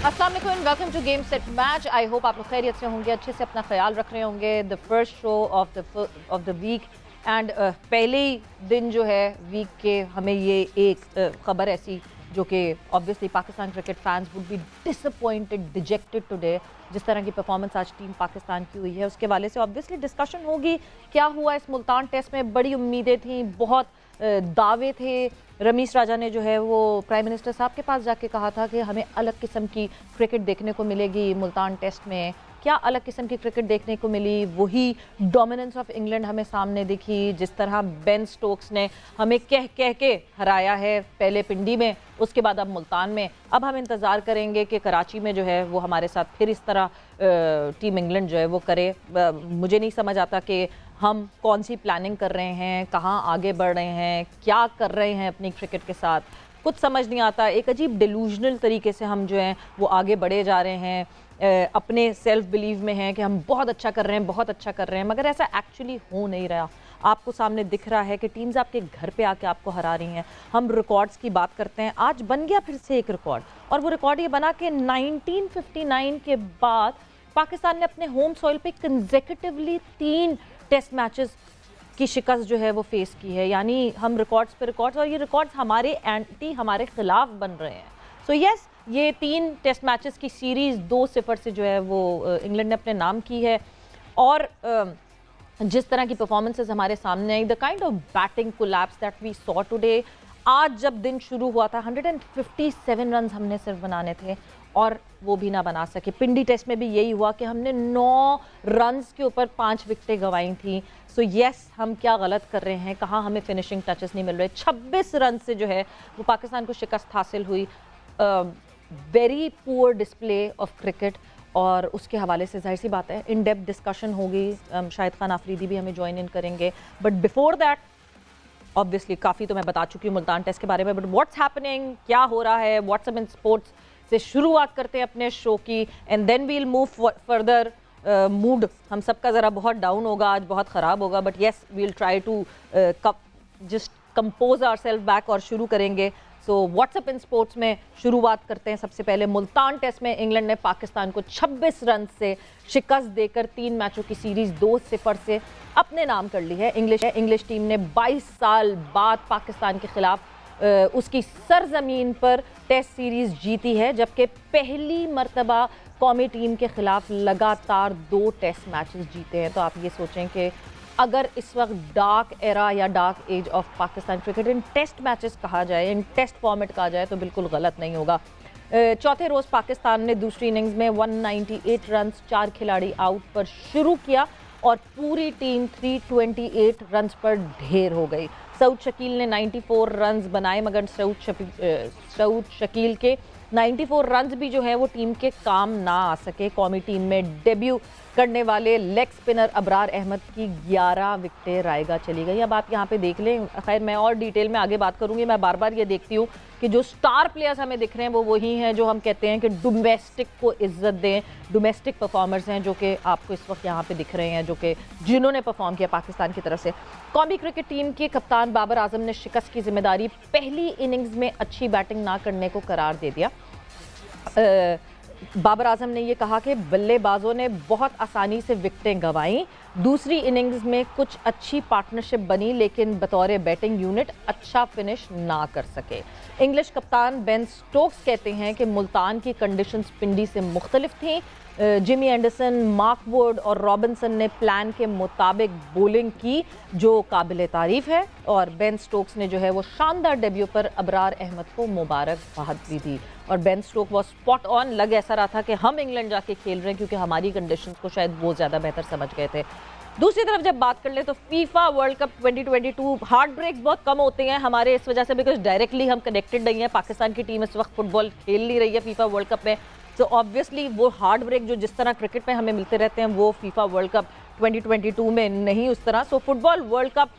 अस्सलाम वालेकुम, welcome to game set match. I hope आप लोग खैरियत से होंगे, अच्छे से अपना ख्याल रख रहे होंगे। The first show of the weekend पहले ही दिन जो है वीक के हमें ये एक खबर ऐसी जो कि obviously Pakistan cricket fans would be disappointed, dejected today. जिस तरह की परफॉर्मेंस आज टीम पाकिस्तान की हुई है उसके वाले से ऑब्वियसली डिस्कशन होगी। क्या हुआ इस मुल्तान टेस्ट में? बड़ी उम्मीदें थी, बहुत दावे थे। रमीश राजा ने जो है वो प्राइम मिनिस्टर साहब के पास जाके कहा था कि हमें अलग किस्म की क्रिकेट देखने को मिलेगी मुल्तान टेस्ट में। क्या अलग किस्म की क्रिकेट देखने को मिली? वही डोमिनेंस ऑफ इंग्लैंड हमें सामने दिखी। जिस तरह बेन स्टोक्स ने हमें कह कह के हराया है, पहले पिंडी में, उसके बाद अब मुल्तान में। अब हम इंतज़ार करेंगे कि कराची में जो है वो हमारे साथ फिर इस तरह टीम इंग्लैंड जो है वो करे। मुझे नहीं समझ आता कि हम कौन सी प्लानिंग कर रहे हैं, कहाँ आगे बढ़ रहे हैं, क्या कर रहे हैं अपनी क्रिकेट के साथ, कुछ समझ नहीं आता। एक अजीब डिलूजनल तरीके से हम जो हैं वो आगे बढ़े जा रहे हैं, अपने सेल्फ बिलीव में हैं कि हम बहुत अच्छा कर रहे हैं, बहुत अच्छा कर रहे हैं, मगर ऐसा एक्चुअली हो नहीं रहा। आपको सामने दिख रहा है कि टीम्स आपके घर पे आके आपको हरा रही हैं। हम रिकॉर्ड्स की बात करते हैं, आज बन गया फिर से एक रिकॉर्ड, और वो रिकॉर्ड ये बना कि 1959 के बाद पाकिस्तान ने अपने होम सॉइल पे कंसेक्यूटिवली 3 टेस्ट मैचेस की शिकस्त जो है वो फेस की है। यानी हम रिकॉर्ड्स पे रिकॉर्ड्स, और ये रिकॉर्ड्स हमारे एंटी, हमारे खिलाफ बन रहे हैं। सो यस, ये 3 टेस्ट मैचेस की सीरीज़ 2-0 से जो है वो इंग्लैंड ने अपने नाम की है। और जिस तरह की परफॉर्मेंसेस हमारे सामने आई, the kind of batting collapse that we saw today. आज जब दिन शुरू हुआ था 157 रन हमने सिर्फ बनाने थे और वो भी ना बना सके। पिंडी टेस्ट में भी यही हुआ कि हमने 9 रन्स के ऊपर 5 विकेटें गंवाई थी। सो यस, हम क्या गलत कर रहे हैं, कहाँ हमें फिनिशिंग टचेस नहीं मिल रहे। 26 रन से जो है वो पाकिस्तान को शिकस्त हासिल हुई। Very poor display of cricket, और उसके हवाले से जाहिर सी बात है इन डेप्थ डिस्कशन होगी। शाहिद खान आफरीदी भी हमें ज्वाइन इन करेंगे, बट बिफोर दैट ऑब्वियसली काफ़ी तो मैं बता चुकी हूँ मुल्तान टेस्ट के बारे में, बट व्हाट्स हैपनिंग, क्या हो रहा है व्हाट्सएप इन स्पोर्ट्स से शुरुआत करते हैं अपने शो की, and then we'll move further. Mood हम सबका ज़रा बहुत डाउन होगा आज, बहुत ख़राब होगा, but yes we'll try to just compose ourself back और शुरू करेंगे। सो व्हाट्सएप इन स्पोर्ट्स में शुरुआत करते हैं। सबसे पहले मुल्तान टेस्ट में इंग्लैंड ने पाकिस्तान को 26 रन से शिकस्त देकर 3 मैचों की सीरीज़ 2-0 से अपने नाम कर ली है। इंग्लिश टीम ने 22 साल बाद पाकिस्तान के खिलाफ उसकी सरजमीन पर टेस्ट सीरीज़ जीती है, जबकि पहली मरतबा कौमी टीम के खिलाफ लगातार 2 टेस्ट मैचेस जीते हैं। तो आप ये सोचें कि अगर इस वक्त डार्क एरा या dark age of Pakistan cricket in test matches कहा जाए, इन टेस्ट फॉर्मेट कहा जाए, तो बिल्कुल गलत नहीं होगा। चौथे रोज़ पाकिस्तान ने दूसरी इनिंग्स में 198 रन 4 खिलाड़ी आउट पर शुरू किया और पूरी टीम 328 रन पर ढेर हो गई। सऊद शकील ने 94 रन बनाए, मगर सऊद शकील के 94 रन भी जो है वो टीम के काम ना आ सके। कौमी टीम में डेब्यू करने वाले लेग स्पिनर अबरार अहमद की 11 विकेटें रायगा चली गई। अब आप यहाँ पे देख लें, खैर मैं और डिटेल में आगे बात करूँगी। मैं बार बार ये देखती हूँ कि जो स्टार प्लेयर्स हमें दिख रहे हैं वो वही हैं जो हम कहते हैं कि डोमेस्टिक को इज्जत दें, डोमेस्टिक परफॉर्मर्स हैं, जो कि आपको इस वक्त यहाँ पे दिख रहे हैं, जो कि जिन्होंने परफॉर्म किया पाकिस्तान की तरफ से। कौमी क्रिकेट टीम के कप्तान बाबर आजम ने शिकस्त की जिम्मेदारी पहली इनिंग्स में अच्छी बैटिंग ना करने को करार दे दिया। बाबर आजम ने यह कहा कि बल्लेबाजों ने बहुत आसानी से विकेटें गंवाई। दूसरी इनिंग्स में कुछ अच्छी पार्टनरशिप बनी, लेकिन बतौर बैटिंग यूनिट अच्छा फिनिश ना कर सके। इंग्लिश कप्तान बेन स्टोक्स कहते हैं कि मुल्तान की कंडीशंस पिंडी से मुख्तलिफ थीं। जिमी एंडरसन, मार्क वुड और रॉबिन्सन ने प्लान के मुताबिक बॉलिंग की, जो काबिल तारीफ है। और बेन स्टोक्स ने जो है वो शानदार डेब्यू पर अबरार अहमद को मुबारकबाद भी दी। और बेन स्टोक वो स्पॉट ऑन, लग ऐसा रहा था कि हम इंग्लैंड जाके खेल रहे हैं, क्योंकि हमारी कंडीशंस को शायद वो ज़्यादा बेहतर समझ गए थे। दूसरी तरफ जब बात कर ले तो FIFA world cup 2022 heartbreaks बहुत कम होते हैं हमारे इस वजह से, बिकॉज डायरेक्टली हम कनेक्टेड नहीं है। पाकिस्तान की टीम इस वक्त फुटबॉल खेल नहीं रही है फीफा वर्ल्ड कप में। तो ऑब्वियसली वो हार्ट ब्रेक जो जिस तरह क्रिकेट में हमें मिलते रहते हैं वो फीफा वर्ल्ड कप 2022 में नहीं उस तरह। सो फुटबॉल वर्ल्ड कप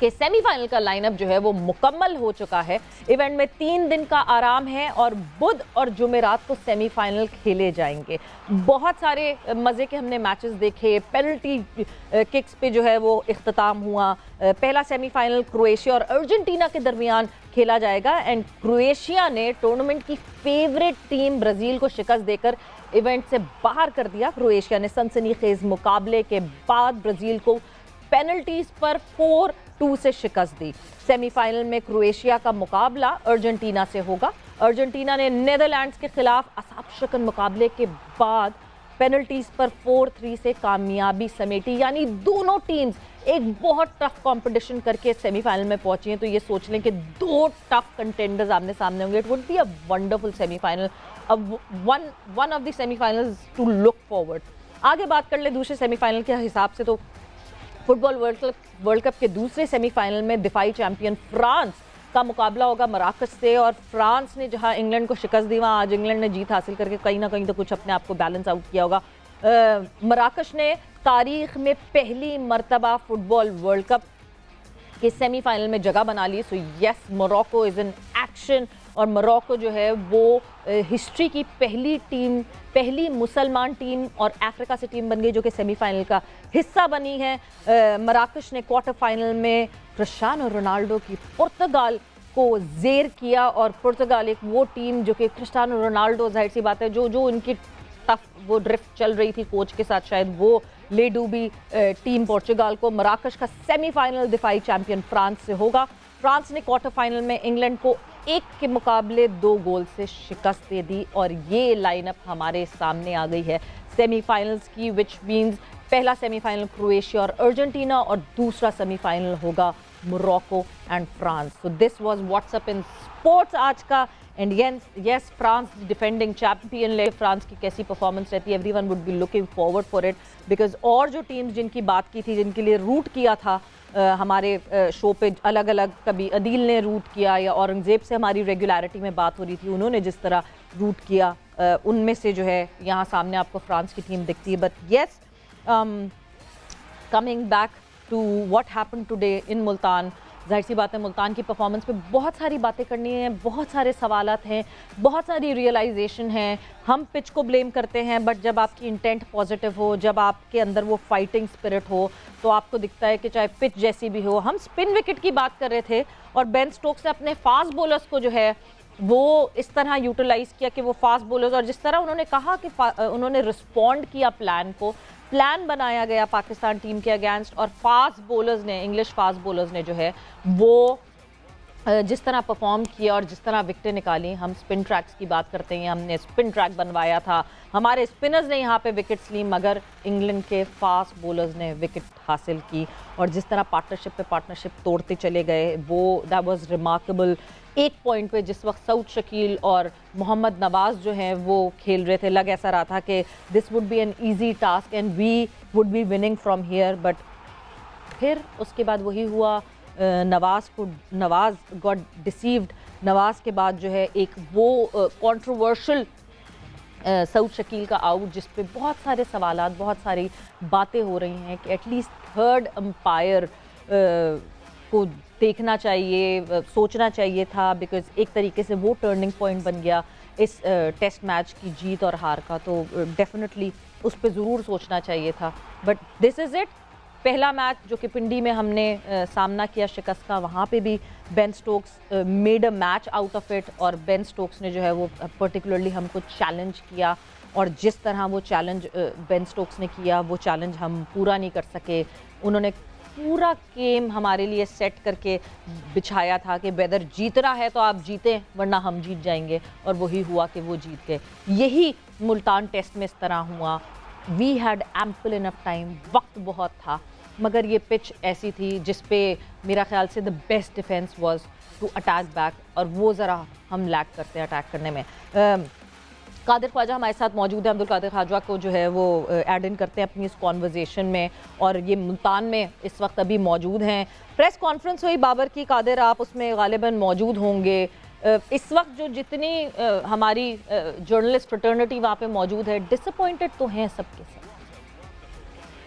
के सेमीफाइनल का लाइनअप जो है वो मुकम्मल हो चुका है। इवेंट में 3 दिन का आराम है और बुध और जुमेरात को सेमीफाइनल खेले जाएंगे। बहुत सारे मज़े के हमने मैचेस देखे। पेनल्टी किक्स पे जो है वो इख्तिताम हुआ। पहला सेमीफाइनल क्रोएशिया और अर्जेंटीना के दरमियान खेला जाएगा। एंड क्रोएशिया ने टूर्नामेंट की फेवरेट टीम ब्राज़ील को शिकस्त देकर इवेंट से बाहर कर दिया। क्रोएशिया ने सनसनीखेज मुकाबले के बाद ब्राज़ील को पेनल्टीज पर 4-2 से शिकस्त दी। सेमीफाइनल में क्रोएशिया का मुकाबला अर्जेंटीना से होगा। अर्जेंटीना ने नीदरलैंड्स के खिलाफ असाबशकन मुकाबले के बाद पेनल्टीज पर 4-3 से कामयाबी समेटी, यानी दोनों टीम्स एक बहुत टफ कंपटीशन करके सेमीफाइनल में पहुंची हैं। तो ये सोच लें कि दो टफ कंटेंडर्स आमने सामने होंगे। It would be a wonderful semifinal, one of the semifinals to look forward. आगे बात कर ले दूसरे सेमीफाइनल के हिसाब से, तो फुटबॉल वर्ल्ड कप के दूसरे सेमीफाइनल में दिफाई चैंपियन फ्रांस का मुकाबला होगा मराकश से। और फ्रांस ने जहां इंग्लैंड को शिकस्त दी, वहां आज इंग्लैंड ने जीत हासिल करके कहीं ना कहीं तो कुछ अपने आप को बैलेंस आउट किया होगा। मराकश ने तारीख में पहली मर्तबा फुटबॉल वर्ल्ड कप के सेमीफाइनल में जगह बना ली। So yes, Morocco is in action. और मोरक्को जो है वो हिस्ट्री की पहली मुसलमान टीम और अफ्रीका से टीम बन गई जो कि सेमीफाइनल का हिस्सा बनी है। मराकश ने क्वार्टर फाइनल में क्रिस्टियानो रोनाल्डो की पुर्तगाल को जेर किया। और पुर्तगाल एक वो टीम जो कि क्रिस्टियानो रोनाल्डो, जाहिर सी बात है, जो इनकी टफ वो ड्रिफ्ट चल रही थी कोच के साथ, शायद वो ले डूबी टीम पोर्चुगाल को। मराकश का सेमीफाइनल दिफाई चैंपियन फ्रांस से होगा। फ्रांस ने क्वार्टर फाइनल में इंग्लैंड को 1 के मुकाबले 2 गोल से शिकस्त दे दी। और ये लाइनअप हमारे सामने आ गई है सेमीफाइनल्स की, विच मीन्स पहला सेमीफाइनल क्रोएशिया और अर्जेंटीना और दूसरा सेमीफाइनल होगा Morocco and France. So this was what's up in sports आज का। And yes, France defending champion ले, फ्रांस की कैसी परफॉर्मेंस रहती है, everyone would be looking forward for it. Because और जो टीम्स जिनकी बात की थी, जिनके लिए रूट किया था हमारे शो पे अलग अलग, कभी अदील ने रूट किया या औरंगजेब से हमारी रेगुलरिटी में बात हो रही थी, उन्होंने जिस तरह रूट किया, उनमें से जो है यहाँ सामने आपको फ्रांस की टीम दिखती है। But yes, coming back to what happened today in Multan, जाहिर सी बात है मुल्तान की परफॉर्मेंस पे बहुत सारी बातें करनी है, बहुत सारे सवालात हैं, बहुत सारी रियलाइजेशन है। हम पिच को ब्लेम करते हैं, बट जब आपकी इंटेंट पॉजिटिव हो, जब आपके अंदर वो फाइटिंग स्पिरिट हो, तो आपको दिखता है कि चाहे पिच जैसी भी हो। हम स्पिन विकेट की बात कर रहे थे और बेन स्टोक्स ने अपने फास्ट बॉलर्स को जो है वो इस तरह यूटिलाइज किया कि वो फास्ट बॉलर्स, और जिस तरह उन्होंने कहा कि उन्होंने रिस्पॉन्ड किया प्लान बनाया गया पाकिस्तान टीम के अगेंस्ट, और फास्ट बॉलर्स ने, इंग्लिश फास्ट बॉलर्स ने जो है वो जिस तरह परफॉर्म किया और जिस तरह विकेटें निकाली। हम स्पिन ट्रैक्स की बात करते हैं, हमने स्पिन ट्रैक बनवाया था, हमारे स्पिनर्स ने यहाँ पे विकेट्स ली, मगर इंग्लैंड के फास्ट बॉलर्स ने विकेट हासिल की। और जिस तरह पार्टनरशिप पे पार्टनरशिप तोड़ते चले गए, वो दैट वाज रिमार्केबल। एक पॉइंट पे जिस वक्त सऊद शकील और मोहम्मद नवाज जो हैं वो खेल रहे थे, लग ऐसा रहा था कि this would be an easy task and we would be winning from here. But फिर उसके बाद वही हुआ, नवाज गॉट डिसीव्ड। नवाज के बाद जो है एक वो कंट्रोवर्शियल सऊद शकील का आउट, जिस पे बहुत सारे सवालात, बहुत सारी बातें हो रही हैं कि एटलीस्ट थर्ड अंपायर को देखना चाहिए, सोचना चाहिए था, बिकॉज एक तरीके से वो टर्निंग पॉइंट बन गया इस टेस्ट मैच की जीत और हार का। तो डेफिनेटली उस पर ज़रूर सोचना चाहिए था। But this is it. पहला मैच जो कि पिंडी में हमने सामना किया शिकस्त का, वहाँ पे भी Ben Stokes made a match out of it. और बेन स्टोक्स ने जो है वो पर्टिकुलरली हमको चैलेंज किया, और जिस तरह वो चैलेंज बेन स्टोक्स ने किया, वो चैलेंज हम पूरा नहीं कर सके। उन्होंने पूरा गेम हमारे लिए सेट करके बिछाया था कि वेदर जीतना है तो आप जीतें, वरना हम जीत जाएंगे, और वही हुआ कि वो जीत गए। यही मुल्तान टेस्ट में इस तरह हुआ। We had ample enough time, वक्त बहुत था, मगर ये पिच ऐसी थी जिस पे मेरा ख्याल से the best defence was to attack back, और वो ज़रा हम लैक करते हैं अटैक करने में। कादिर ख्वाजा हमारे साथ मौजूद है, अब्दुल कादिर ख्वाजा को जो है वो ऐड इन करते हैं अपनी इस कॉन्वर्जेशन में, और ये मुल्तान में इस वक्त अभी मौजूद हैं। प्रेस कॉन्फ्रेंस हुई बाबर की, कादिर आप उसमें गालिबन मौजूद होंगे। इस वक्त जो जितनी हमारी जर्नलिस्ट फ्रेटर्निटी वहाँ पे मौजूद है, डिसअपॉइंटेड तो हैं सबके साथ।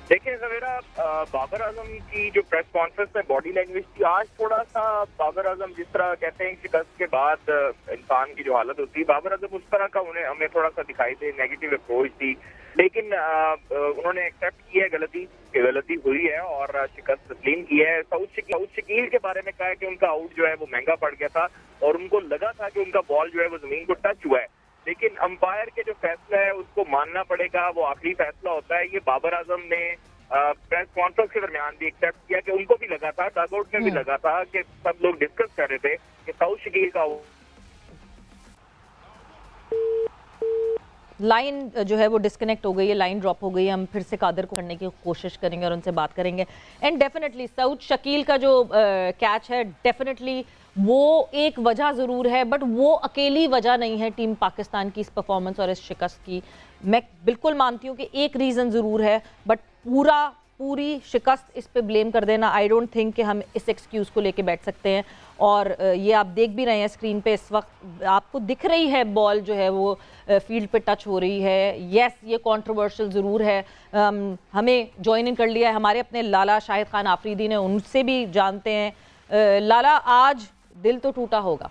देखिए सवेरा, बाबर आजम की जो प्रेस कॉन्फ्रेंस में बॉडी लैंग्वेज थी, आज थोड़ा सा बाबर आजम जिस तरह कहते हैं शिकस्त के बाद इंसान की जो हालत होती है, बाबर आजम उस तरह का उन्हें हमें थोड़ा सा दिखाई दे, नेगेटिव अप्रोच थी। लेकिन उन्होंने एक्सेप्ट की है गलती हुई है और शिकस्त तस्लीम की है। सऊद शकील के बारे में कहा है कि उनका आउट जो है वो महंगा पड़ गया था। और उनको लगा था कि उनका बॉल जो है वो जमीन को टच हुआ है, लेकिन अंपायर के जो फैसला है उसको मानना पड़ेगा, वो आखिरी फैसला होता है। ये बाबर आजम ने प्रेस कॉन्फ्रेंस के दरमियान भी एक्सेप्ट किया कि उनको भी लगा था, डगआउट में भी लगा था कि सब लोग डिस्कस कर रहे थे कि सऊद शकील का लाइन जो है वो डिस्कनेक्ट हो गई है, लाइन ड्रॉप हो गई है। हम फिर से कादर को करने की कोशिश करेंगे और उनसे बात करेंगे। एंड डेफिनेटली सऊद शकील का जो कैच है, डेफिनेटली वो एक वजह ज़रूर है, बट वो अकेली वजह नहीं है टीम पाकिस्तान की इस परफॉर्मेंस और इस शिकस्त की। मैं बिल्कुल मानती हूँ कि एक रीज़न ज़रूर है, बट पूरी शिकस्त इस पे ब्लेम कर देना, आई डोंट थिंक कि हम इस एक्सक्यूज़ को लेके बैठ सकते हैं। और ये आप देख भी रहे हैं स्क्रीन पे, इस वक्त आपको दिख रही है बॉल जो है वो फील्ड पे टच हो रही है। यस, ये कंट्रोवर्शियल ज़रूर है। हमें ज्वाइन इन कर लिया है हमारे अपने लाला शाहिद खान आफरीदी ने, उनसे भी जानते हैं। लाला, आज दिल तो टूटा होगा।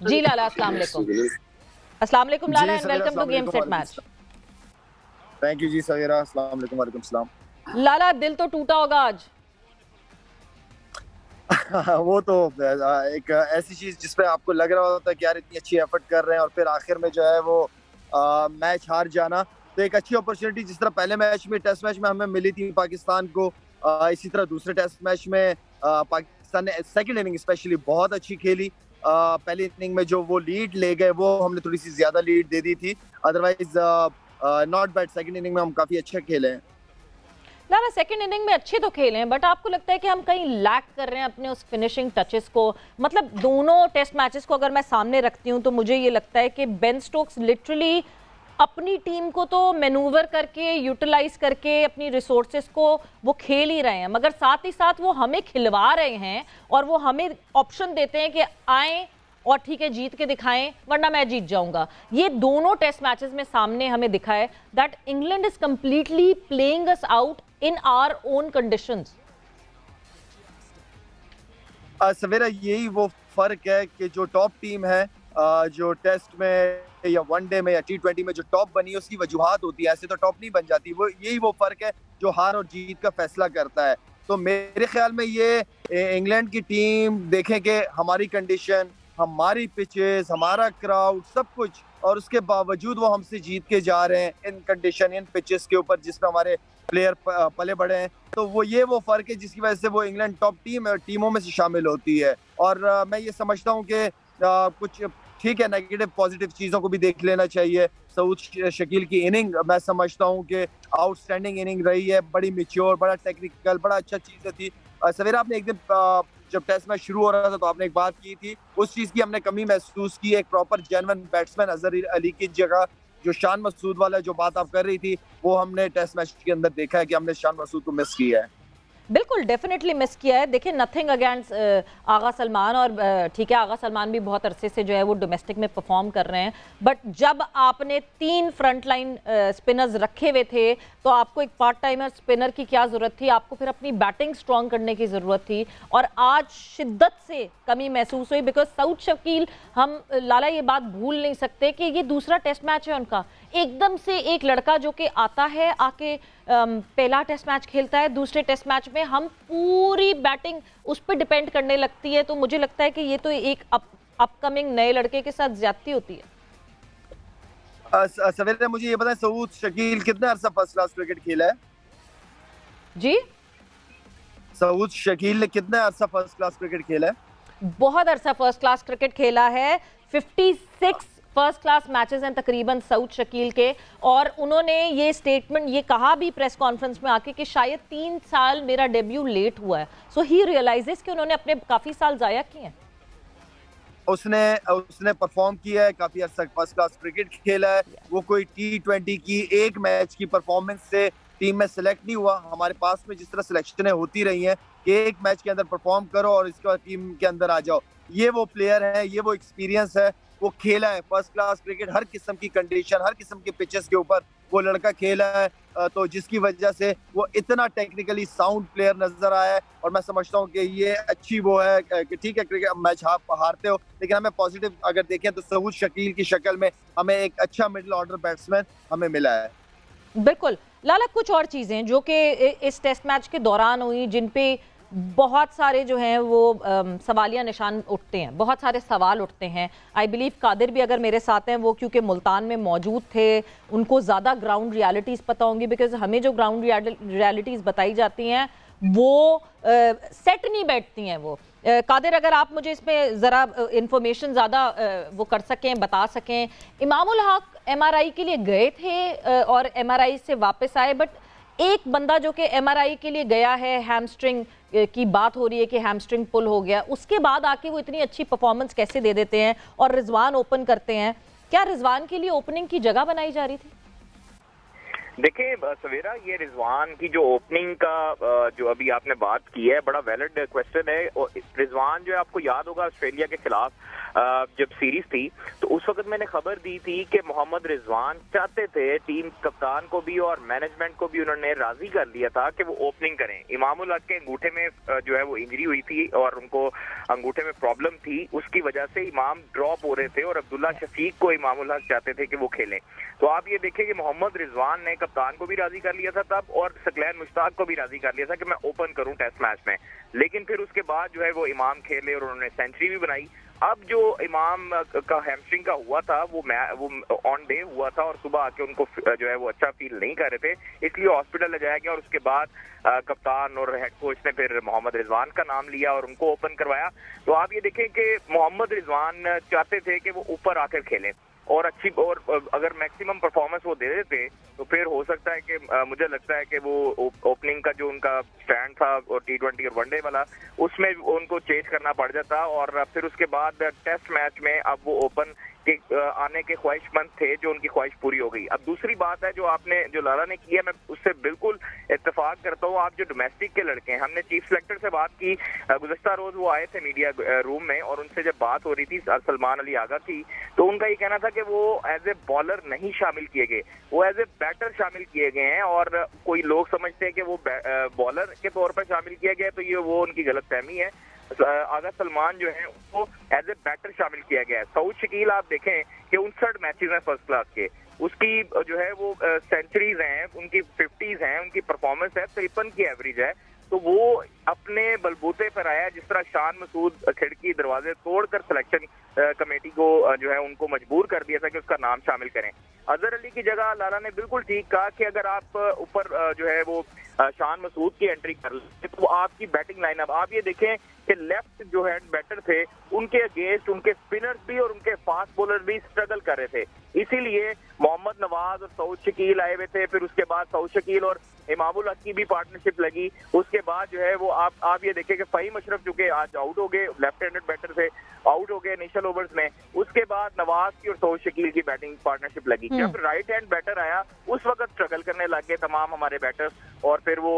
जी लाला, अस्सलाम वालेकुम। अस्सलाम वालेकुम Lala, and welcome to game set match. Thank you ji Savera, अस्सलाम वालेकुम। वालेकुम सलाम। लाला, दिल तो टूटा होगा आज। वो तो एक ऐसी चीज जिसपे आपको लग रहा होता है कि यार इतनी अच्छी एफर्ट कर रहे हैं और फिर आखिर में जो है वो मैच हार जाना, तो एक अच्छी अपॉर्चुनिटी जिस तरह पहले मैच में, टेस्ट मैच में हमें मिली थी पाकिस्तान को, इसी तरह दूसरे टेस्ट मैच में पाकिस्तान ने सेकंड इनिंग स्पेशली बहुत अच्छी खेली। पहली इनिंग में जो वो लीड ले गए वो हमने थोड़ी सी ज्यादा लीड दे दी थी, otherwise not bad. Second inning में हम काफी अच्छा खेले हैं। लाला, सेकंड इनिंग में अच्छे तो खेले हैं, बट आपको लगता है कि हम कहीं लैक कर रहे हैं अपने उस फिनिशिंग टचेस को? मतलब दोनों टेस्ट मैचेस को अगर मैं सामने रखती हूँ तो मुझे ये लगता है कि बेन स्टोक्स लिटरली अपनी टीम को तो मैनूवर करके, यूटिलाइज करके अपनी रिसोर्सेज को वो खेल ही रहे हैं, मगर साथ ही साथ वो हमें खिलवा रहे हैं और वो हमें ऑप्शन देते हैं कि आए और ठीक है जीत के दिखाएं, वरना मैं जीत जाऊंगा। ये दोनों टेस्ट मैचेस में सामने हमें दिखा है that England is completely playing us out in our own conditions. Savera, यही वो फर्क है कि जो टॉप टीम है, जो टेस्ट में या वनडे में या T20 में जो टॉप बनी है उसकी वजूहात होती है, ऐसे तो टॉप नहीं बन जाती। वो यही वो फर्क है जो हार और जीत का फैसला करता है। तो मेरे ख्याल में ये इंग्लैंड की टीम देखें कि हमारी कंडीशन, हमारी पिचेस, हमारा क्राउड, सब कुछ, और उसके बावजूद वो हमसे जीत के जा रहे हैं इन कंडीशन, इन पिचेस के ऊपर जिसमें हमारे प्लेयर पले बड़े हैं। तो वो फर्क है जिसकी वजह से वो इंग्लैंड टॉप टीमों में से शामिल होती है। और मैं ये समझता हूँ कि कुछ ठीक है, नेगेटिव पॉजिटिव चीज़ों को भी देख लेना चाहिए। सऊद शकील की इनिंग मैं समझता हूँ कि आउटस्टैंडिंग इनिंग रही है, बड़ी मैच्योर, बड़ा टेक्निकल, बड़ा अच्छा चीज़ें थी। सवेरा, आपने एक दिन जब टेस्ट मैच शुरू हो रहा था तो आपने एक बात की थी, उस चीज़ की हमने कमी महसूस की। एक proper genuine batsman Azhar Ali की जगह जो शान मसूद वाला जो बात आप कर रही थी, वो हमने टेस्ट मैच के अंदर देखा है कि हमने शान मसूद को मिस किया है। बिल्कुल, डेफिनेटली मिस किया है। देखिए, नथिंग अगेंस्ट आगा सलमान, और ठीक है आगा सलमान भी बहुत अरसे से जो है वो डोमेस्टिक में परफॉर्म कर रहे हैं, बट जब आपने 3 फ्रंट लाइन स्पिनर्स रखे हुए थे तो आपको एक पार्ट टाइमर स्पिनर की क्या ज़रूरत थी? आपको फिर अपनी बैटिंग स्ट्रॉन्ग करने की ज़रूरत थी, और आज शिद्दत से कमी महसूस हुई बिकॉज सऊद शकील, हम लाला ये बात भूल नहीं सकते कि ये दूसरा टेस्ट मैच है उनका। एकदम से एक लड़का जो कि आता है, आके पहला टेस्ट मैच खेलता है, दूसरे टेस्ट मैच में हम पूरी बैटिंग उस पर डिपेंड करने लगती है। तो मुझे लगता है कि ये तो एक अपकमिंग नए लड़के के साथ ज्यादती होती है। सवेरे, मुझे ये बताएं, सऊद शकील कितना अरसा फर्स्ट क्लास क्रिकेट खेला है? जी, सऊद शकील ने कितना अरसा फर्स्ट क्लास क्रिकेट खेला है? बहुत अरसा फर्स्ट क्लास क्रिकेट खेला है, 56 फर्स्ट क्लास मैचेस हैं तकरीबन सऊद शकील के। और उन्होंने ये स्टेटमेंट ये कहा भी प्रेस कॉन्फ्रेंस में आके कि शायद 3 साल मेरा डेब्यू लेट हुआ है। सो ही रियलाइजेस कि उन्होंने अपने काफी साल जाया किए हैं। उसने परफॉर्म किया है, काफी अर्सा फर्स्ट क्लास क्रिकेट खेला है। वो कोई T20 की एक मैच की परफॉर्मेंस से टीम में सिलेक्ट नहीं हुआ। हमारे पास में जिस तरह सिलेक्शनें होती रही हैं कि एक मैच के अंदर परफॉर्म करो और इसके बाद टीम के अंदर आ जाओ, ये वो प्लेयर है, ये वो एक्सपीरियंस है। वो खेला है फर्स्ट क्लास क्रिकेट, हर किस्म की कंडीशन, हर किस्म के पिचेस के ऊपर वो लड़का खेला है, तो जिसकी वजह से वो इतना टेक्निकली साउंड प्लेयर नजर आया है। और मैं समझता हूँ कि ये अच्छी वो है कि ठीक है क्रिकेट मैच हारते हो, लेकिन हमें पॉजिटिव अगर देखें तो सऊद शकील की शक्ल में हमें एक अच्छा मिडिल ऑर्डर बैट्समैन हमें मिला है। बिल्कुल लाला, कुछ और चीज़ें जो कि इस टेस्ट मैच के दौरान हुई, जिन पे बहुत सारे जो हैं वो सवालिया निशान उठते हैं, बहुत सारे सवाल उठते हैं। आई बिलीव कादिर भी अगर मेरे साथ हैं, वो क्योंकि मुल्तान में मौजूद थे, उनको ज़्यादा ग्राउंड रियलिटीज़ पता होंगी, बिकॉज हमें जो ग्राउंड रियलिटीज़ बताई जाती हैं वो सेट नहीं बैठती हैं। वो कादिर, अगर आप मुझे इसमें ज़रा इंफॉर्मेशन ज़्यादा वो कर सकें, बता सकें। इमामुल हक MRI के लिए गए थे और MRI से वापस आए, बट एक बंदा जो कि MRI के लिए गया है, हैमस्ट्रिंग की बात हो रही है कि हैमस्ट्रिंग पुल हो गया, उसके बाद आके वो इतनी अच्छी परफॉर्मेंस कैसे दे देते हैं और रिजवान ओपन करते हैं? क्या रिजवान के लिए ओपनिंग की जगह बनाई जा रही थी? देखिए सवेरा, ये रिजवान की जो ओपनिंग का जो अभी आपने बात की है, बड़ा वैलिड क्वेश्चन है। और रिजवान जो है, आपको याद होगा ऑस्ट्रेलिया के खिलाफ जब सीरीज थी तो उस वक्त मैंने खबर दी थी कि मोहम्मद रिजवान चाहते थे, टीम कप्तान को भी और मैनेजमेंट को भी उन्होंने राजी कर लिया था कि वो ओपनिंग करें। इमामुल हक के अंगूठे में जो है वो इंजरी हुई थी और उनको अंगूठे में प्रॉब्लम थी, उसकी वजह से इमाम ड्रॉप हो रहे थे और अब्दुल्ला शफीक को इमामुल हक चाहते थे कि वो खेलें। तो आप ये देखें कि मोहम्मद रिजवान ने कप्तान को भी राजी कर लिया था तब, और सकलैन मुश्ताक को भी राजी कर लिया था कि मैं ओपन करूं टेस्ट मैच में। लेकिन फिर उसके बाद जो है वो इमाम खेले और उन्होंने सेंचुरी भी बनाई। अब जो इमाम का हैमस्ट्रिंग का हुआ था वो ऑन डे हुआ था और सुबह आके उनको जो है वो अच्छा फील नहीं कर रहे थे, इसलिए हॉस्पिटल ले जाया गया और उसके बाद कप्तान और हेड कोच ने फिर मोहम्मद रिजवान का नाम लिया और उनको ओपन करवाया। तो आप ये देखें कि मोहम्मद रिजवान चाहते थे कि वो ऊपर आकर खेलें और अच्छी, और अगर मैक्सिमम परफॉर्मेंस वो दे देते तो फिर हो सकता है कि मुझे लगता है कि वो ओपनिंग का जो उनका स्टैंड था और T20 और वनडे वाला, उसमें उनको चेंज करना पड़ जाता और फिर उसके बाद टेस्ट मैच में अब वो ओपन के आने के ख्वाहिशमंद थे, जो उनकी ख्वाहिश पूरी हो गई। अब दूसरी बात है जो लाला ने की है, मैं उससे बिल्कुल इत्तेफाक करता हूँ। आप जो डोमेस्टिक के लड़के हैं, हमने चीफ सेलेक्टर से बात की, गुज़श्ता रोज वो आए थे मीडिया रूम में और उनसे जब बात हो रही थी सलमान अली आगा की, तो उनका ये कहना था कि वो एज ए बॉलर नहीं शामिल किए गए, वो एज ए बैटर शामिल किए गए हैं। और कोई लोग समझते हैं कि वो बॉलर के तौर पर शामिल किया गया, तो ये वो उनकी गलतफहमी है। आगा सलमान जो है उसको एज ए बैटर शामिल किया गया है। सऊद शकील आप देखें कि 59 मैचेस हैं फर्स्ट क्लास के, उसकी जो है वो सेंचुरीज हैं, उनकी 50s हैं, उनकी परफॉर्मेंस है 53 की एवरेज है। तो वो अपने बलबूते पर आया, जिस तरह शान मसूद खिड़की दरवाजे तोड़कर सिलेक्शन कमेटी को जो है उनको मजबूर कर दिया था कि उसका नाम शामिल करें। अजहर अली की जगह लाला ने बिल्कुल ठीक कहा कि अगर आप ऊपर जो है वो शान मसूद की एंट्री कर लेते तो आपकी बैटिंग लाइनअप, आप ये देखें कि लेफ्ट जो हैंड बैटर थे उनके अगेंस्ट उनके स्पिनर्स भी और उनके फास्ट बॉलर भी स्ट्रगल कर रहे थे, इसीलिए मोहम्मद नवाज और सऊद शकील आए हुए थे। फिर उसके बाद सऊद शकील और इमामुल हक की भी पार्टनरशिप लगी। उसके बाद जो है वो आप ये देखें कि फ़हीम अशरफ जो कि आज आउट हो गए, लेफ्ट हैंडेड बैटर थे, आउट हो गए इनिशियल ओवर्स में। उसके बाद नवाज की और सऊद शकील की बैटिंग पार्टनरशिप लगी। जब राइट हैंड बैटर आया उस वक्त स्ट्रगल करने लग गए तमाम हमारे बैटर्स और फिर वो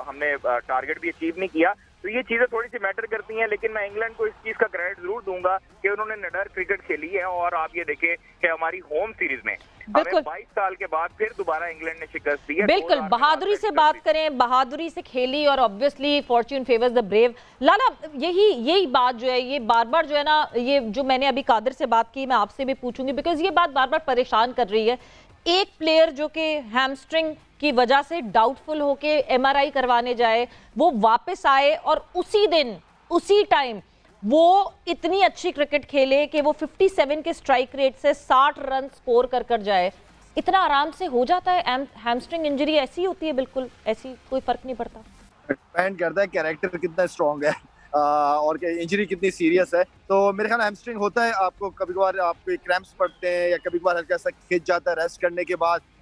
हमने टारगेट भी अचीव नहीं किया। तो ये चीजें थोड़ी सी मैटर करती हैं, लेकिन मैं इंग्लैंड को इस चीज का क्रेडिट जरूर दूंगा कि उन्होंने निडर क्रिकेट खेली है। और आप ये देखें कि हमारी होम सीरीज में 22 साल के बाद फिर दोबारा इंग्लैंड ने शिकस्त दी है। बिल्कुल, बहादुरी से बात करें, बहादुरी से खेली और obviously fortune favours the brave. लाला, यही बात जो है, ये बार बार जो है ना, ये जो मैंने अभी कादिर से बात की, मैं आपसे भी पूछूंगी, बिकॉज ये बात बार बार परेशान कर रही है। एक प्लेयर जो कि हैमस्ट्रिंग की वजह से डाउटफुल होके MRI करवाने जाए, वो वापस आए और उसी दिन उसी टाइम वो इतनी अच्छी क्रिकेट खेले कि वो 57 के स्ट्राइक रेट से 60 रन स्कोर कर जाए। इतना आराम से हो जाता है? हैमस्ट्रिंग इंजरी ऐसी होती है, बिल्कुल ऐसी, कोई फर्क नहीं पड़ता। डिपेंड करता है कैरेक्टर कितना स्ट्रॉन्ग है और इंजरी कितनी सीरियस है। तो मेरे ख्याल हैमस्ट्रिंग होता है, आपको कभी कभार आपको क्रैम्प्स पड़ते हैं या कभी कभार हल्का सा खिंच जाता है रेस्ट करने के बाद।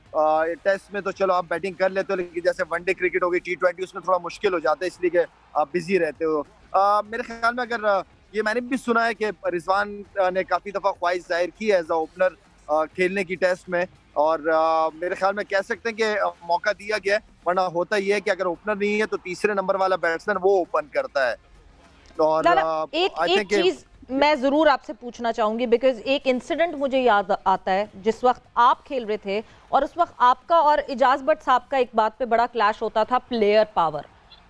टेस्ट में तो चलो आप बैटिंग कर लेते हो, लेकिन जैसे वनडे क्रिकेट हो गई, T20, उसमें थोड़ा मुश्किल हो जाता है, इसलिए कि आप बिजी रहते हो। मेरे ख्याल में अगर ये मैंने भी सुना है कि रिजवान ने काफ़ी दफ़ा ख्वाहिश जाहिर की है एज अ ओपनर खेलने की टेस्ट में, और मेरे ख्याल में कह सकते हैं कि मौका दिया गया है, वरना होता ही है कि अगर ओपनर नहीं है तो तीसरे नंबर वाला बैट्समैन वो ओपन करता है। और एक चीज मैं जरूर आपसे पूछना चाहूंगी, बिकॉज एक इंसिडेंट मुझे याद आता है जिस वक्त आप खेल रहे थे और उस वक्त आपका और इजाज भट्ट साहब का एक बात पे बड़ा क्लैश होता था, प्लेयर पावर।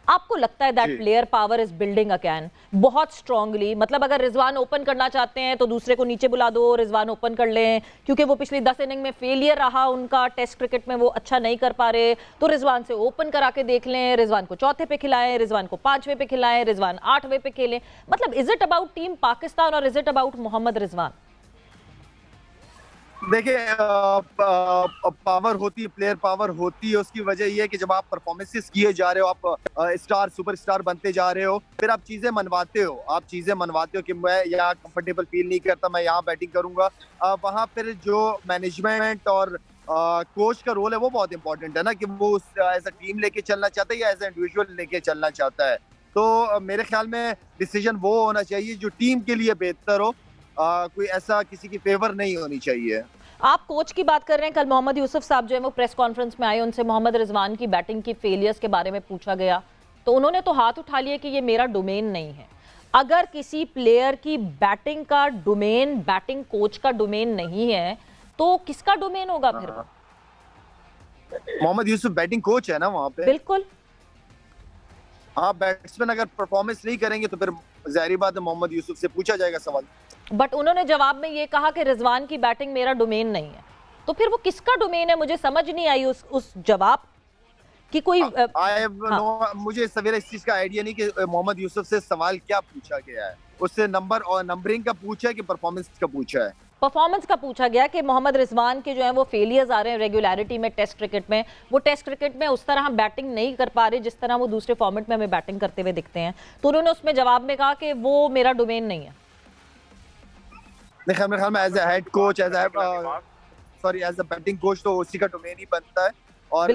आपको लगता है that player power is building again बहुत स्ट्रांगली? मतलब अगर रिजवान ओपन करना चाहते हैं तो दूसरे को नीचे बुला दो, रिजवान ओपन कर लें, क्योंकि वो पिछली 10 इनिंग में फेलियर रहा उनका, टेस्ट क्रिकेट में वो अच्छा नहीं कर पा रहे, तो रिजवान से ओपन करा के देख लें, रिजवान को चौथे पे खिलाएं, रिजवान को 5वें पे खिलाएं, रिजवान 8वें पे खेलें। मतलब is it about team Pakistan और is it about Mohammad Rizwan? देखिए, पावर होती है, प्लेयर पावर होती है। उसकी वजह यह है कि जब आप परफॉर्मेंसेस किए जा रहे हो, आप स्टार सुपरस्टार बनते जा रहे हो, फिर आप चीजें मनवाते हो कि मैं यहाँ कंफर्टेबल फील नहीं करता, मैं यहाँ बैटिंग करूंगा। वहां फिर जो मैनेजमेंट और कोच का रोल है वो बहुत इंपॉर्टेंट है ना, कि वो एज अ टीम लेके चलना चाहता है या एज ए इंडिविजुअल लेके चलना चाहता है। तो मेरे ख्याल में डिसीजन वो होना चाहिए जो टीम के लिए बेहतर हो। कोई ऐसा किसी की फेवर नहीं होनी चाहिए। आप कोच की बात कर रहे हैं, कल मोहम्मद यूसुफ साहब जो है वो प्रेस कॉन्फ्रेंस में आए, उनसे मोहम्मद रिजवान की बैटिंग की फेलियर्स के बारे में पूछा गया तो उन्होंने तो हाथ उठा लिया कि ये मेरा डोमेन नहीं है। अगर किसी प्लेयर की बैटिंग का डोमेन बैटिंग कोच का डोमेन नहीं है तो किसका डोमेन होगा फिर? मोहम्मद यूसुफ बैटिंग कोच है ना वहां पे। बिल्कुल। हाँ, बैट्समैन अगर परफॉर्मेंस नहीं करेंगे तो फिर जाहिर बात है मोहम्मद यूसुफ से पूछा जाएगा सवाल। बट उन्होंने जवाब में ये कहा कि रिजवान की बैटिंग मेरा डोमेन नहीं है, तो फिर वो किसका डोमेन है? मुझे समझ नहीं आई उस जवाब की कोई मुझे सवेरे इस चीज का आइडिया नहीं कि मोहम्मद यूसुफ से सवाल क्या पूछा गया है। उससे नंबर और नंबरिंग का पूछा है कि परफॉर्मेंस का पूछा है? परफॉर्मेंस का पूछा गया कि मोहम्मद रिजवान के जो है वो फेलियर्स आ रहे हैं रेगुलरिटी में टेस्ट क्रिकेट में, वो टेस्ट क्रिकेट में उस तरह हम बैटिंग नहीं कर पा रहे जिस तरह वो दूसरे फॉर्मेट में हमें बैटिंग करते हुए दिखते हैं। तो उन्होंने उसमें जवाब में कहा कि वो मेरा डोमेन नहीं है। मेरे ख्याल में as a head coach, as a batting coach तो उसी का डोमेन ही बनता है। और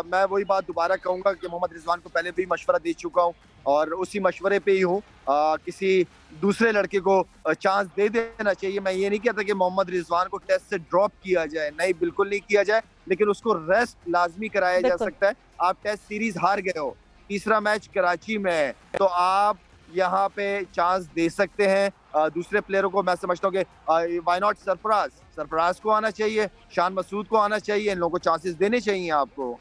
मैं वही बात दोबारा कहूंगा कि मोहम्मद रिजवान को पहले भी मशवरा दे चुका हूं और उसी मशवरे पे ही हूँ। किसी दूसरे लड़के को चांस दे देना चाहिए। मैं ये नहीं कहता कि मोहम्मद रिजवान को टेस्ट से ड्रॉप किया जाए, नहीं, बिल्कुल नहीं किया जाए, लेकिन उसको रेस्ट लाजमी कराया जा सकता है। आप टेस्ट सीरीज हार गए हो, तीसरा मैच कराची में है, तो आप यहाँ पे चांस दे सकते हैं दूसरे प्लेयरों को। मैं समझता हूँ कि व्हाई नॉट सरफराज को आना चाहिए, शान मसूद को आना चाहिए, इन लोगों को चांसेस देने चाहिए आपको।